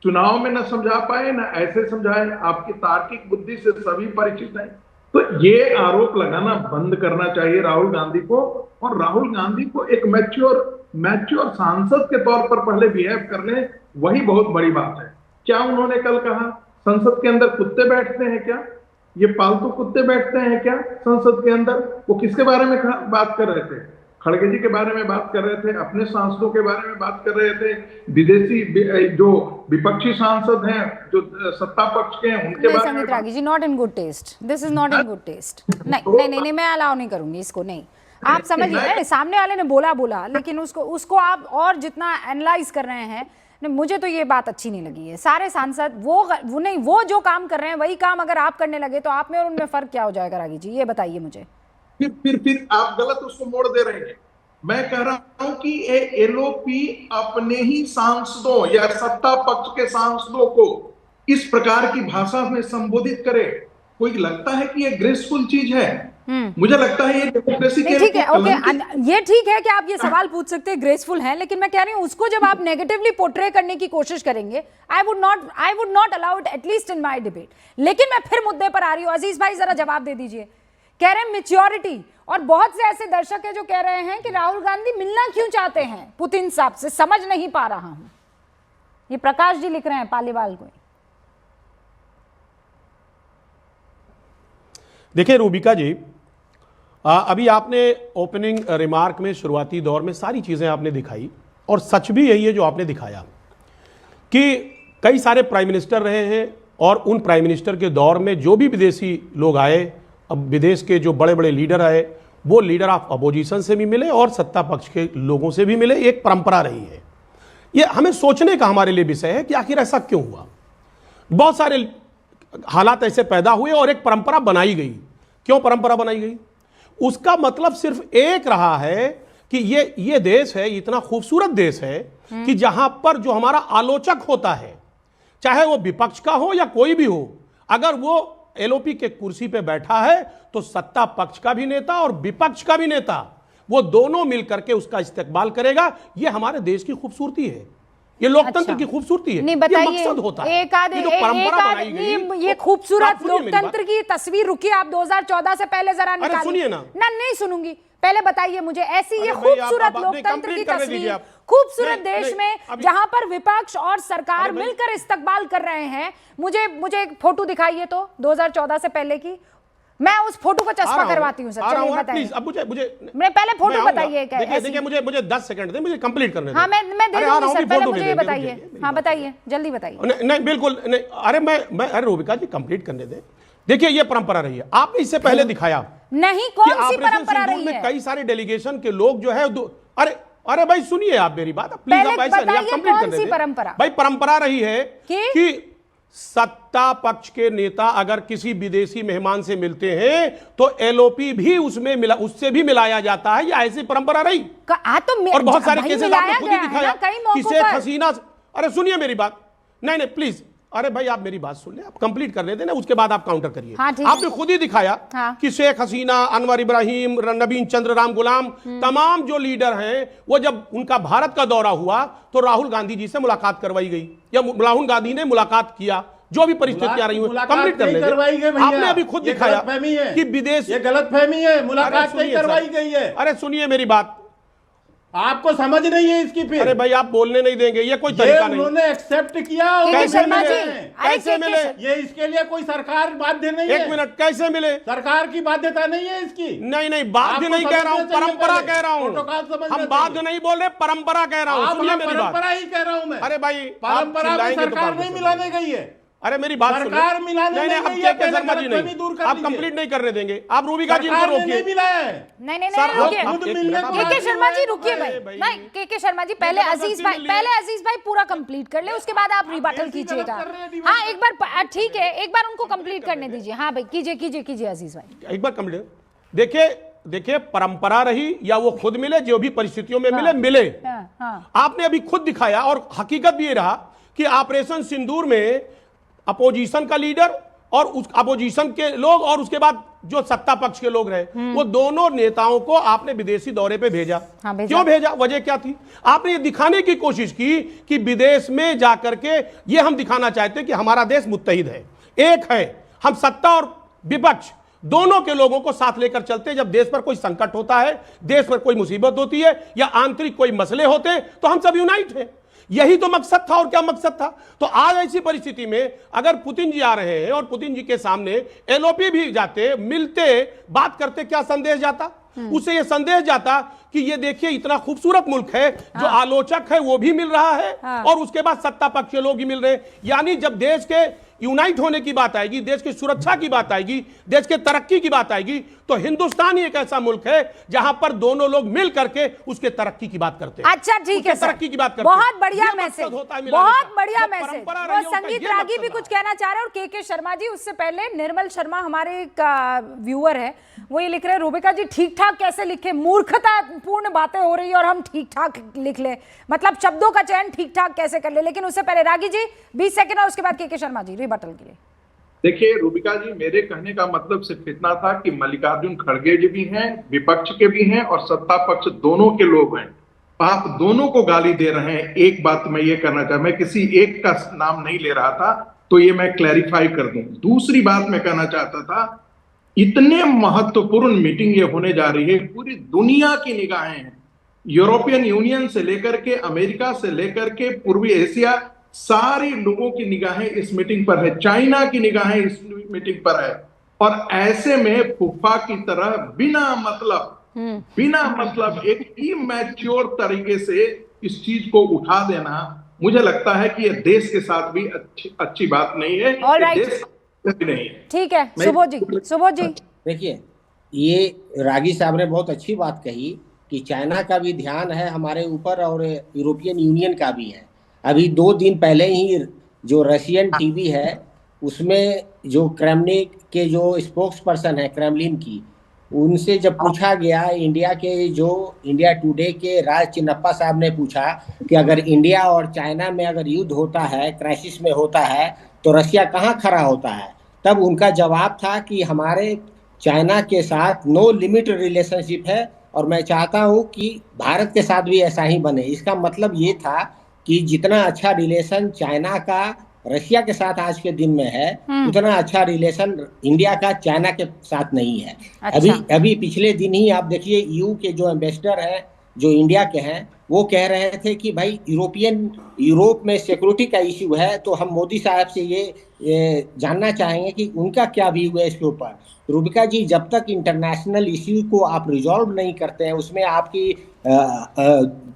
[SPEAKER 7] चुनाव में न समझा पाए, न ऐसे समझाए। आपकी तार्किक बुद्धि से सभी परिचित हैं। तो ये आरोप लगाना बंद करना चाहिए राहुल गांधी को, और राहुल गांधी को एक मैच्योर सांसद के तौर पर पहले बिहेव कर ले, वही बहुत बड़ी बात है। क्या उन्होंने कल कहा संसद के अंदर कुत्ते बैठते हैं क्या? ये पालतू कुत्ते बैठते हैं क्या संसद के अंदर? वो किसके बारे में बात कर रहे थे? खड़गे जी के बारे में बात कर रहे थे, अपने सांसदों के बारे में बात कर रहे थे, विदेशी जो विपक्षी सांसद हैं, जो सत्ता पक्ष के हैं, उनके बारे में।
[SPEAKER 1] Sangeet Ragi ji, not in good taste, this is not in good taste. नहीं, मैं अलाउ नहीं करूंगी इसको। नहीं, आप समझिए ना, सामने वाले ने बोला, लेकिन उसको आप और जितना एनालाइज कर रहे हैं, मुझे तो ये बात अच्छी नहीं लगी है। सारे सांसद वो जो काम कर रहे हैं वही काम अगर आप करने लगे तो आप में और उनमें फर्क क्या हो जाएगा? रागी जी, ये बताइए मुझे।
[SPEAKER 7] फिर आप गलत उसको मोड़ दे रहे हैं। मैं कह रहा हूं कि एलओपी अपने ही सांसदों या सत्ता पक्ष के सांसदों को इस प्रकार की भाषा में संबोधित करे, कोई लगता है कि ये ग्रेसफुल चीज है? मुझे लगता है ये डेमोक्रेसी के
[SPEAKER 1] ठीक है, ओके, ये ठीक है कि आप ये सवाल पूछ सकते हैं, ग्रेसफुल है, लेकिन मैं कह रही हूं उसको जब आप नेगेटिवली पोर्ट्रे करने की कोशिश करेंगे, I would not allow it at least in my debate. लेकिन मैं फिर मुद्दे पर आ रही हूं। अजीज भाई जरा जवाब दे दीजिए। कह रहे हैं मैच्योरिटी, और बहुत से ऐसे दर्शक हैं जो कह रहे हैं कि राहुल गांधी मिलना क्यों चाहते हैं पुतिन साहब से, समझ नहीं पा रहा हूं। ये प्रकाश जी लिख रहे हैं पालीवाल को।
[SPEAKER 8] देखिए रूबिका जी, अभी आपने ओपनिंग रिमार्क में, शुरुआती दौर में सारी चीज़ें आपने दिखाई, और सच भी यही है जो आपने दिखाया कि कई सारे प्राइम मिनिस्टर रहे हैं, और उन प्राइम मिनिस्टर के दौर में जो भी विदेशी लोग आए, अब विदेश के जो बड़े बड़े लीडर आए, वो लीडर ऑफ अपोजिशन से भी मिले और सत्ता पक्ष के लोगों से भी मिले। एक परंपरा रही है। ये हमें सोचने का हमारे लिए विषय है कि आखिर ऐसा क्यों हुआ। बहुत सारे हालात ऐसे पैदा हुए और एक परंपरा बनाई गई। क्यों परंपरा बनाई गई? उसका मतलब सिर्फ एक रहा है कि ये देश है, इतना खूबसूरत देश है कि जहां पर जो हमारा आलोचक होता है, चाहे वो विपक्ष का हो या कोई भी हो, अगर वो एलओपी के कुर्सी पे बैठा है तो सत्ता पक्ष का भी नेता और विपक्ष का भी नेता, वो दोनों मिलकर के उसका इस्तेकबाल करेगा। ये हमारे देश की खूबसूरती है, ये लोकतंत्र की खूबसूरती है।
[SPEAKER 1] नहीं,
[SPEAKER 8] ये मकसद होता है।
[SPEAKER 1] ये खूबसूरत लोकतंत्र की तस्वीर, रुकिए आप 2014 से पहले जरा निकालिए।
[SPEAKER 8] सुनिए ना,
[SPEAKER 1] नहीं सुनूंगी, पहले बताइए मुझे ऐसी ये खूबसूरत लोकतंत्र की तस्वीर, खूबसूरत देश में जहां पर विपक्ष और सरकार मिलकर इस्तकबाल कर रहे हैं, मुझे एक फोटो दिखाइए तो 2014 से पहले की। मैं उस फोटो को चस्पा करवाती हूं सर। चलिए बताइए।
[SPEAKER 8] अब मुझे
[SPEAKER 1] मैं पहले फोटो बताइए।
[SPEAKER 8] देखिए मुझे 10 सेकंड दें, मुझे कंप्लीट करने दें।
[SPEAKER 1] हाँ, मैं दे दूंगी सर, पहले मुझे ये बताइए। हाँ बताइए, जल्दी बताइए।
[SPEAKER 8] नहीं बिल्कुल नहीं, अरे रूबिका जी कंप्लीट करने दें। देखिए ये परंपरा रही है, आपने इससे पहले दिखाया
[SPEAKER 1] नहीं, कौन सी परंपरा रही है?
[SPEAKER 8] कई सारे डेलीगेशन के लोग जो है, अरे भाई सुनिए आप मेरी बात, प्लीज आप ऐसा नहीं, आप कंप्लीट करने दें।
[SPEAKER 1] परंपरा
[SPEAKER 8] भाई परंपरा रही है कि सत्ता पक्ष के नेता अगर किसी विदेशी मेहमान से मिलते हैं तो एलओपी भी उससे भी मिलाया जाता है। ये ऐसी परंपरा रही।
[SPEAKER 1] तो
[SPEAKER 8] और बहुत सारे केसेस आपने खुद ही दिखाया कि शेख हसीना। अरे सुनिए मेरी बात, नहीं प्लीज, अरे भाई आप मेरी बात सुन ले, आप कंप्लीट करने देना, उसके बाद आप काउंटर करिए।
[SPEAKER 1] हाँ,
[SPEAKER 8] आपने खुद ही दिखाया कि शेख हसीना, अनवर इब्राहिम, नवीन चंद्र राम गुलाम, तमाम जो लीडर हैं, वो जब उनका भारत का दौरा हुआ तो राहुल गांधी जी से मुलाकात करवाई गई, या राहुल गांधी ने मुलाकात किया जो भी परिस्थितियां रही हुई कंप्लीट कर लेंगे। आपने अभी खुद दिखाया कि विदेश,
[SPEAKER 3] ये गलतफहमी है, मुलाकात नहीं करवाई गई है।
[SPEAKER 8] अरे सुनिए मेरी बात,
[SPEAKER 3] आपको समझ नहीं है इसकी फिर।
[SPEAKER 8] अरे भाई आप बोलने नहीं देंगे, ये कोई तरीका नहीं।
[SPEAKER 3] उन्होंने एक्सेप्ट किया।
[SPEAKER 8] कैसे मिले? कैसे मिले?
[SPEAKER 3] ये इसके लिए कोई सरकार बाध्य नहीं है।
[SPEAKER 8] एक मिनट, कैसे मिले?
[SPEAKER 3] सरकार की बाध्यता नहीं है इसकी।
[SPEAKER 8] नहीं बाध्य नहीं कह रहा हूँ, परंपरा कह रहा हूँ। हम बाध्य नहीं बोल रहे, परंपरा कह रहा हूँ। सुनिए मेरी बात।
[SPEAKER 3] परंपरा ही कह रहा हूँ मैं।
[SPEAKER 8] अरे भाई
[SPEAKER 3] परंपरा को सरकार नहीं मिलाने गई है।
[SPEAKER 8] अरे मेरी बात सुनिए।
[SPEAKER 3] सरकार मिलाने
[SPEAKER 8] नहीं,
[SPEAKER 3] नहीं
[SPEAKER 8] आप
[SPEAKER 3] गई है,
[SPEAKER 8] के शर्मा जी
[SPEAKER 3] गलतफहमी
[SPEAKER 8] नहीं,
[SPEAKER 3] दूर कर
[SPEAKER 8] आप
[SPEAKER 3] लीजिए।
[SPEAKER 8] कंप्लीट नहीं करने देंगे। आप रूबिका जी को रोकिए।
[SPEAKER 3] नहीं मिला है।
[SPEAKER 1] नहीं
[SPEAKER 8] सर,
[SPEAKER 1] रुकिए।
[SPEAKER 8] आप एक मिनट,
[SPEAKER 1] के शर्मा जी रुकिए
[SPEAKER 8] अरे
[SPEAKER 1] भाई। नहीं के शर्मा जी, पहले अजीज भाई पूरा कंप्लीट कर ले, उसके बाद आप रिबटल कीजिएगा। हाँ एक बार, ठीक है, एक बार उनको कंप्लीट करने दीजिए। हाँ भाई कीजिए अजीज भाई,
[SPEAKER 8] एक बार कंप्लीट। देखिए परंपरा रही या वो खुद मिले, जो भी परिस्थितियों में मिले। आपने अभी खुद दिखाया और हकीकत भी ये रहा कि ऑपरेशन सिंदूर में अपोजिशन का लीडर और उस अपोजिशन के लोग और उसके बाद जो सत्ता पक्ष के लोग रहे, वो दोनों नेताओं को आपने विदेशी दौरे पे भेजा। क्यों भेजा? वजह क्या थी? आपने ये दिखाने की कोशिश की कि विदेश में जाकर के ये हम दिखाना चाहते हैं कि हमारा देश मुत्तहिद है, एक है, हम सत्ता और विपक्ष दोनों के लोगों को साथ लेकर चलते हैं। जब देश पर कोई संकट होता है, देश पर कोई मुसीबत होती है या आंतरिक कोई मसले होते, तो हम सब यूनाइट हैं। यही तो मकसद था। और क्या मकसद था? तो आज ऐसी परिस्थिति में अगर पुतिन जी आ रहे हैं और पुतिन जी के सामने एलओपी भी जाते, मिलते, बात करते, क्या संदेश जाता? उसे ये संदेश जाता कि ये देखिए इतना खूबसूरत मुल्क है, जो आलोचक है वो भी मिल रहा है और उसके बाद सत्ता पक्ष के लोग भी मिल रहे हैं। यानी जब देश के यूनाइट होने की बात आएगी, देश की सुरक्षा की बात आएगी, देश के तरक्की की बात आएगी, तो हिंदुस्तान ही एक ऐसा मुल्क है जहां पर दोनों लोग मिल करके उसके तरक्की की बात करते हैं।
[SPEAKER 1] अच्छा ठीक है,
[SPEAKER 8] तरक्की की बात करते हैं।
[SPEAKER 1] बहुत बढ़िया मैसेज, बहुत बढ़िया मैसेज। वो संगीत रागी भी कुछ कहना चाह रहे हैं और के शर्मा जी। उससे पहले निर्मल शर्मा हमारे एक व्यूअर है, वो ये लिख रहे हैं, रूबिका जी ठीक ठाक कैसे लिखे, मूर्खता पूर्ण बातें हो रही है और हम ठीक ठाक लिख ले, मतलब शब्दों का चयन ठीक ठाक कैसे कर ले। लेकिन उससे पहले रागी जी 20 सेकंड और उसके बाद के शर्मा जी रिबटल के लिए।
[SPEAKER 7] देखिए रूबिका जी, मेरे कहने का मतलब सिर्फ इतना था कि मल्लिकार्जुन खड़गे जी भी हैं, विपक्ष के भी हैं और सत्ता पक्ष दोनों के लोग हैं। आप दोनों को गाली दे रहे हैं। एक बात मैं ये करना चाहता, मैं किसी एक का नाम नहीं ले रहा था, तो ये मैं क्लैरिफाई कर दूं। दूसरी बात मैं कहना चाहता था, इतने महत्वपूर्ण मीटिंग ये होने जा रही है, पूरी दुनिया की निगाहें हैं, यूरोपियन यूनियन से लेकर के अमेरिका से लेकर के पूर्वी एशिया, सारी लोगों की निगाहें इस मीटिंग पर है, चाइना की निगाहें इस मीटिंग पर है। और ऐसे में फूफा की तरह बिना मतलब एक इमैच्योर तरीके से इस चीज को उठा देना, मुझे लगता है कि ये देश के साथ भी अच्छी बात नहीं है। देश नहीं है।
[SPEAKER 1] ठीक है, सुबोध जी
[SPEAKER 6] देखिए, ये रागी साहब ने बहुत अच्छी बात कही कि चाइना का भी ध्यान है हमारे ऊपर और यूरोपियन यूनियन का भी है। अभी 2 दिन पहले ही जो रशियन टीवी है उसमें जो क्रेमलिन के जो स्पोक्स पर्सन है क्रेमलिन की, उनसे जब पूछा गया, इंडिया टुडे के राज चिन्नप्पा साहब ने पूछा कि अगर इंडिया और चाइना में अगर युद्ध होता है, क्राइसिस में होता है, तो रशिया कहाँ खड़ा होता है, तब उनका जवाब था कि हमारे चाइना के साथ नो लिमिट रिलेशनशिप है और मैं चाहता हूँ कि भारत के साथ भी ऐसा ही बने। इसका मतलब ये था कि जितना अच्छा रिलेशन चाइना का रशिया के साथ आज के दिन में है, उतना अच्छा रिलेशन इंडिया का चाइना के साथ नहीं है। अच्छा। अभी पिछले दिन ही आप देखिए, यूरोप के जो एम्बेसडर हैं, जो इंडिया के हैं, वो कह रहे थे कि भाई यूरोप में सिक्योरिटी का इश्यू है, तो हम मोदी साहब से ये जानना चाहेंगे कि उनका क्या व्यू है इसके ऊपर। रूबिका जी, जब तक इंटरनेशनल इश्यू को आप रिजॉल्व नहीं करते हैं, उसमें आपकी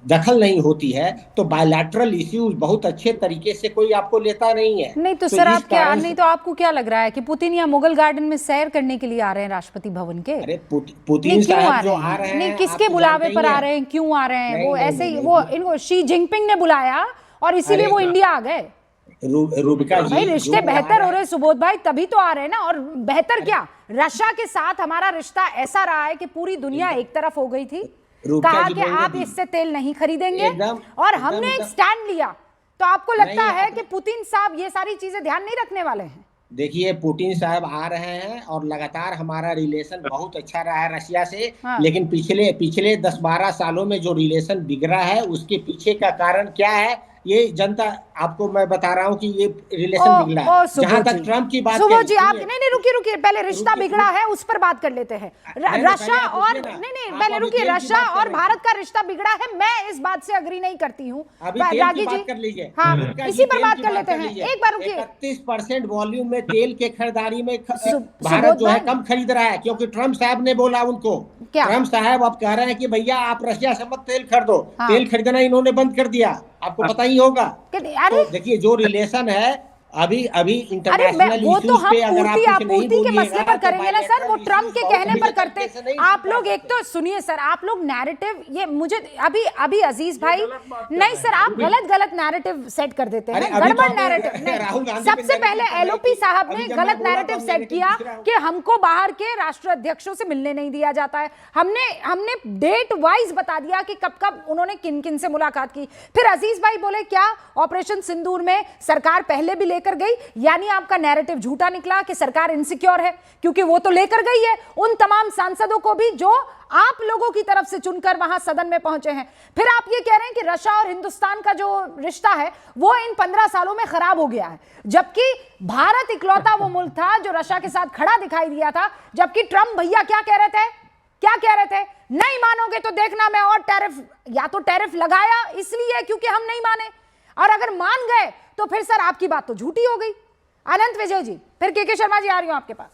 [SPEAKER 6] दखल नहीं होती है, तो बायलैटरल इश्यूज बहुत अच्छे तरीके से कोई आपको लेता नहीं है।
[SPEAKER 1] नहीं तो सर, तो आपको क्या लग रहा है कि पुतिन या मुगल गार्डन में सैर करने के लिए आ रहे हैं राष्ट्रपति भवन के?
[SPEAKER 6] अरे पुतिन साहब जो आ रहे हैं,
[SPEAKER 1] नहीं किसके बुलावे पर आ रहे हैं, क्यों आ रहे हैं? वो ऐसे ही, वो इनको शी जिनपिंग ने बुलाया और इसीलिए वो इंडिया आ गए।
[SPEAKER 6] रूबिका जी,
[SPEAKER 1] भाई रिश्ते बेहतर हो रहे सुबोध भाई, तभी तो आ रहे हैं ना। और बेहतर क्या, रशिया के साथ हमारा रिश्ता ऐसा रहा है कि पूरी दुनिया एक तरफ हो गई थी, कहा कि आप इससे तेल नहीं खरीदेंगे, और हमने एक स्टैंड लिया। तो आपको लगता है कि पुतिन साहब ये सारी चीजें ध्यान नहीं रखने वाले हैं?
[SPEAKER 6] देखिए, पुतिन साहब आ रहे हैं और लगातार हमारा रिलेशन बहुत अच्छा रहा है रशिया से। हाँ। लेकिन पिछले 10-12 सालों में जो रिलेशन बिगड़ा है, उसके पीछे का कारण क्या है, ये जनता, आपको मैं बता रहा हूँ कि ये रिलेशन बिगड़ा है। जहां तक ट्रम्प की बात
[SPEAKER 1] सुबोध जी, आप नहीं रुकिए, पहले रिश्ता बिगड़ा है उस पर बात कर लेते हैं। रशिया और पहले रुकिए, रशिया और भारत का रिश्ता बिगड़ा है, मैं इस बात से अग्री नहीं करती हूँ। रागी जी
[SPEAKER 6] कर लीजिए,
[SPEAKER 1] हाँ, इसी पर बात कर लेते हैं। एक बार रुकिए।
[SPEAKER 6] 31% वॉल्यूम में तेल के खरीदारी में भारत जो है कम खरीद रहा है, क्योंकि ट्रम्प साहब ने बोला उनको। ट्रम्प साहब अब कह रहे हैं कि भैया आप रशिया से मत तेल खरीदो। तेल खरीदना इन्होंने बंद कर दिया, आपको पता ही होगा। तो देखिए जो रिलेशन है अभी इंटरनेशनल
[SPEAKER 1] वो तो हम
[SPEAKER 6] पे अगर आप
[SPEAKER 1] पूर्ति के मसले पर करेंगे ना सर, वो ट्रम्प के कहने पर करते। आप लोग एक तो सुनिए सर, आप लोग नैरेटिव, ये मुझे अभी अजीज भाई नहीं सर, आप गलत नैरेटिव सेट कर देते हैं, गड़बड़ नैरेटिव नहीं। सबसे पहले एलओपी साहब ने गलत नैरेटिव सेट किया कि हमको बाहर के राष्ट्राध्यक्षों से मिलने नहीं दिया जाता है। हमने डेट वाइज बता दिया कि कब उन्होंने किन से मुलाकात की। फिर अजीज भाई बोले क्या ऑपरेशन सिंदूर में सरकार पहले भी लेकर गई, यानी आपका नैरेटिव झूठा निकला कि सरकार इनसिक्योर है, क्योंकि वो तो लेकर गई है उन तमाम सांसदों को भी जो आप लोगों की तरफ से चुनकर वहां सदन में पहुंचे हैं। फिर आप ये कह रहे हैं कि रशिया और हिंदुस्तान का जो रिश्ता है वो इन 15 सालों में खराब हो गया है, जबकि भारत इकलौता वो मुल्क था जो रशिया के साथ खड़ा दिखाई दिया था। जबकि ट्रम्प भैया क्या कह रहे थे, नहीं मानोगे तो देखना मैं और टैरिफ, या तो टैरिफ लगाया इसलिए क्योंकि हम नहीं माने, और अगर मान गए तो फिर सर आपकी बात तो झूठी हो गई। अनंत विजय जी, फिर के शर्मा जी आ रही हूं आपके पास।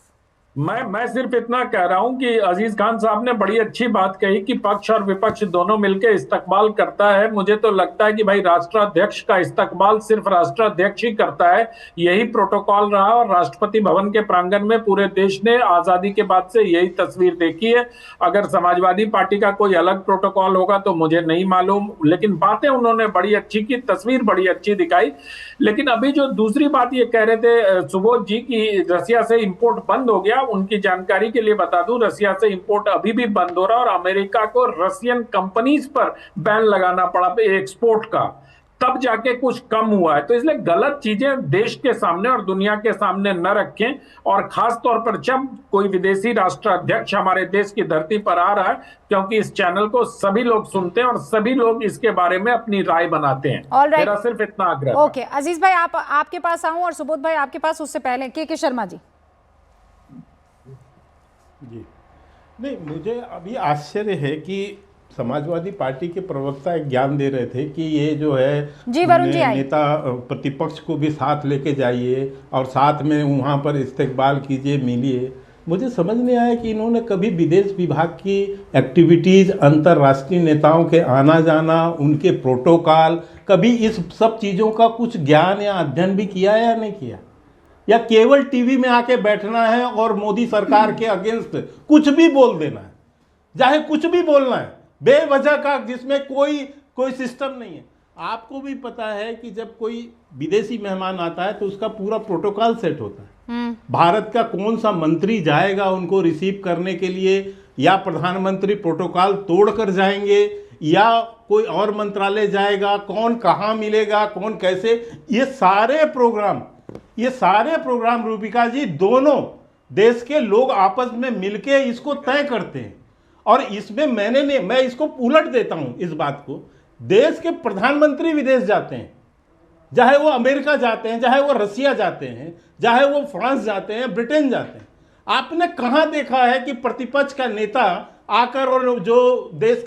[SPEAKER 5] मैं सिर्फ इतना कह रहा हूं कि अजीज खान साहब ने बड़ी अच्छी बात कही कि पक्ष और विपक्ष दोनों मिलकर इस्तकबाल करता है। मुझे तो लगता है कि भाई राष्ट्राध्यक्ष का इस्तकबाल सिर्फ राष्ट्राध्यक्ष ही करता है, यही प्रोटोकॉल रहा। और राष्ट्रपति भवन के प्रांगण में पूरे देश ने आजादी के बाद से यही तस्वीर देखी है। अगर समाजवादी पार्टी का कोई अलग प्रोटोकॉल होगा तो मुझे नहीं मालूम, लेकिन बातें उन्होंने बड़ी अच्छी की, तस्वीर बड़ी अच्छी दिखाई। लेकिन अभी जो दूसरी बात ये कह रहे थे सुबोध जी की रशिया से इंपोर्ट बंद हो गया, उनकी जानकारी के लिए बता दूं रशिया से इंपोर्ट अभी भी बंद हो रहा है और अमेरिका को रशियन कंपनीज पर बैन लगाना पड़ा एक्सपोर्ट का, तब जाके कुछ कम हुआ है। तो इसलिए गलत चीजें देश के सामने और दुनिया के सामने न रखें, और खास तौर पर जब कोई विदेशी राष्ट्राध्यक्ष हमारे देश की धरती पर आ रहा है, क्योंकि इस चैनल को सभी लोग सुनते हैं और सभी लोग इसके बारे में अपनी राय बनाते हैं। मेरा सिर्फ इतना आग्रह।
[SPEAKER 1] ओके अजीज भाई, आपके पास आऊं और सुबोध भाई आपके पास, उससे पहले के शर्मा जी।
[SPEAKER 3] जी नहीं, मुझे अभी आश्चर्य है कि समाजवादी पार्टी के प्रवक्ता एक ज्ञान दे रहे थे कि ये जो है
[SPEAKER 1] जी वरुण जी
[SPEAKER 3] नेता प्रतिपक्ष को भी साथ लेके जाइए और साथ में वहाँ पर इस्तकबाल कीजिए, मिलिए। मुझे समझ नहीं आया कि इन्होंने कभी विदेश विभाग की एक्टिविटीज़, अंतर्राष्ट्रीय नेताओं के आना जाना, उनके प्रोटोकॉल, कभी इस सब चीज़ों का कुछ ज्ञान या अध्ययन भी किया या नहीं किया, या केवल टीवी में आके बैठना है और मोदी सरकार के अगेंस्ट कुछ भी बोल देना है, चाहे कुछ भी बोलना है बेवजह का, जिसमें कोई सिस्टम नहीं है। आपको भी पता है कि जब कोई विदेशी मेहमान आता है तो उसका पूरा प्रोटोकॉल सेट होता है। भारत का कौन सा मंत्री जाएगा उनको रिसीव करने के लिए, या प्रधानमंत्री प्रोटोकॉल तोड़कर जाएंगे, या कोई और मंत्रालय जाएगा, कौन कहाँ मिलेगा, कौन कैसे, ये सारे प्रोग्राम रूबिका जी दोनों देश के लोग आपस में मिलके इसको तय करते हैं। और इसमें मैं इसको उलट देता हूं इस बात को। देश के प्रधानमंत्री विदेश जाते हैं, चाहे वो अमेरिका जाते हैं, चाहे वो रशिया जाते हैं, चाहे वो फ्रांस जाते हैं, ब्रिटेन जाते हैं। आपने कहां देखा है कि प्रतिपक्ष का नेता आकर और जो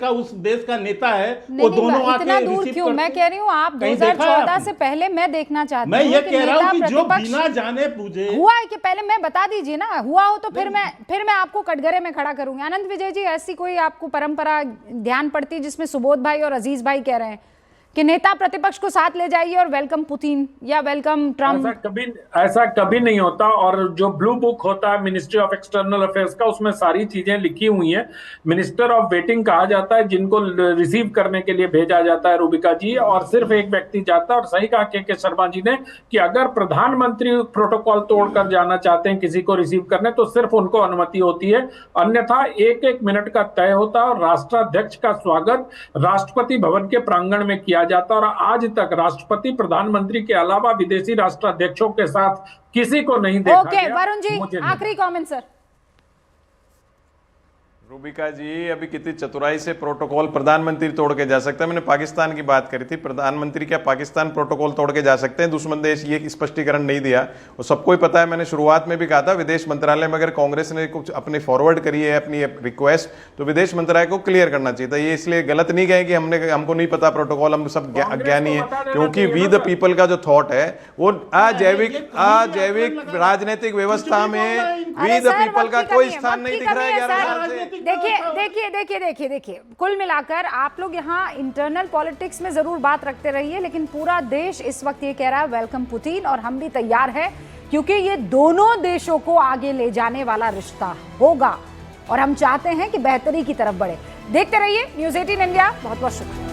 [SPEAKER 3] उस देश का नेता है वो दोनों आके रिसीव करते?
[SPEAKER 1] मैं कह रही हूँ आप 2014 से पहले मैं देखना चाहती हूँ।
[SPEAKER 3] मैं ये कह रहा हूँ कि जो बिना जाने पूछे
[SPEAKER 1] हुआ है कि पहले मैं बता दीजिए ना, हुआ हो तो फिर मैं आपको कटघरे में खड़ा करूंगी। आनंद विजय जी, ऐसी कोई आपको परंपरा ध्यान पड़ती जिसमें सुबोध भाई और अजीज भाई कह रहे हैं कि नेता प्रतिपक्ष को साथ ले जाइए और वेलकम पुतिन या वेलकम ट्रम्प?
[SPEAKER 5] ऐसा कभी नहीं होता। और जो ब्लू बुक होता है मिनिस्ट्री ऑफ एक्सटर्नल अफेयर्स का, उसमें सारी चीजें लिखी हुई हैं। मिनिस्टर ऑफ वेटिंग कहा जाता है जिनको रिसीव करने के लिए भेजा जाता है रूबिका जी, और सिर्फ एक व्यक्ति जाता है। और सही कहा के शर्मा जी ने कि अगर प्रधानमंत्री प्रोटोकॉल तोड़कर जाना चाहते हैं किसी को रिसीव करने तो सिर्फ उनको अनुमति होती है, अन्यथा 1-1 मिनट का तय होता है। और राष्ट्राध्यक्ष का स्वागत राष्ट्रपति भवन के प्रांगण में किया जाता। और आज तक राष्ट्रपति, प्रधानमंत्री के अलावा विदेशी राष्ट्राध्यक्षों के साथ किसी को नहीं देखा गया।
[SPEAKER 1] वरुण जी, आखिरी कमेंट सर।
[SPEAKER 4] रूबिका जी, अभी कितनी चतुराई से प्रोटोकॉल प्रधानमंत्री तोड़ के जा सकता है। मैंने पाकिस्तान की बात करी थी, प्रधानमंत्री क्या पाकिस्तान प्रोटोकॉल तोड़ के जा सकते हैं? दुश्मन देश ये स्पष्टीकरण नहीं दिया, और सबको ही पता है। मैंने शुरुआत में भी कहा था, विदेश मंत्रालय में अगर कांग्रेस ने कुछ अपनी फॉरवर्ड करी है अपनी रिक्वेस्ट, तो विदेश मंत्रालय को क्लियर करना चाहिए था। ये इसलिए गलत नहीं कहे कि हमको नहीं पता प्रोटोकॉल, हम सब अज्ञानी है, क्योंकि वी द पीपल का जो थॉट है वो अजैविक राजनीतिक व्यवस्था में वी द पीपल का कोई स्थान नहीं दिख रहा है 11 साल से।
[SPEAKER 1] देखिए, कुल मिलाकर आप लोग यहाँ इंटरनल पॉलिटिक्स में जरूर बात रखते रहिए, लेकिन पूरा देश इस वक्त ये कह रहा है वेलकम पुतिन, और हम भी तैयार हैं, क्योंकि ये दोनों देशों को आगे ले जाने वाला रिश्ता होगा और हम चाहते हैं कि बेहतरी की तरफ बढ़े। देखते रहिए न्यूज़ 18 इंडिया। बहुत बहुत शुक्रिया।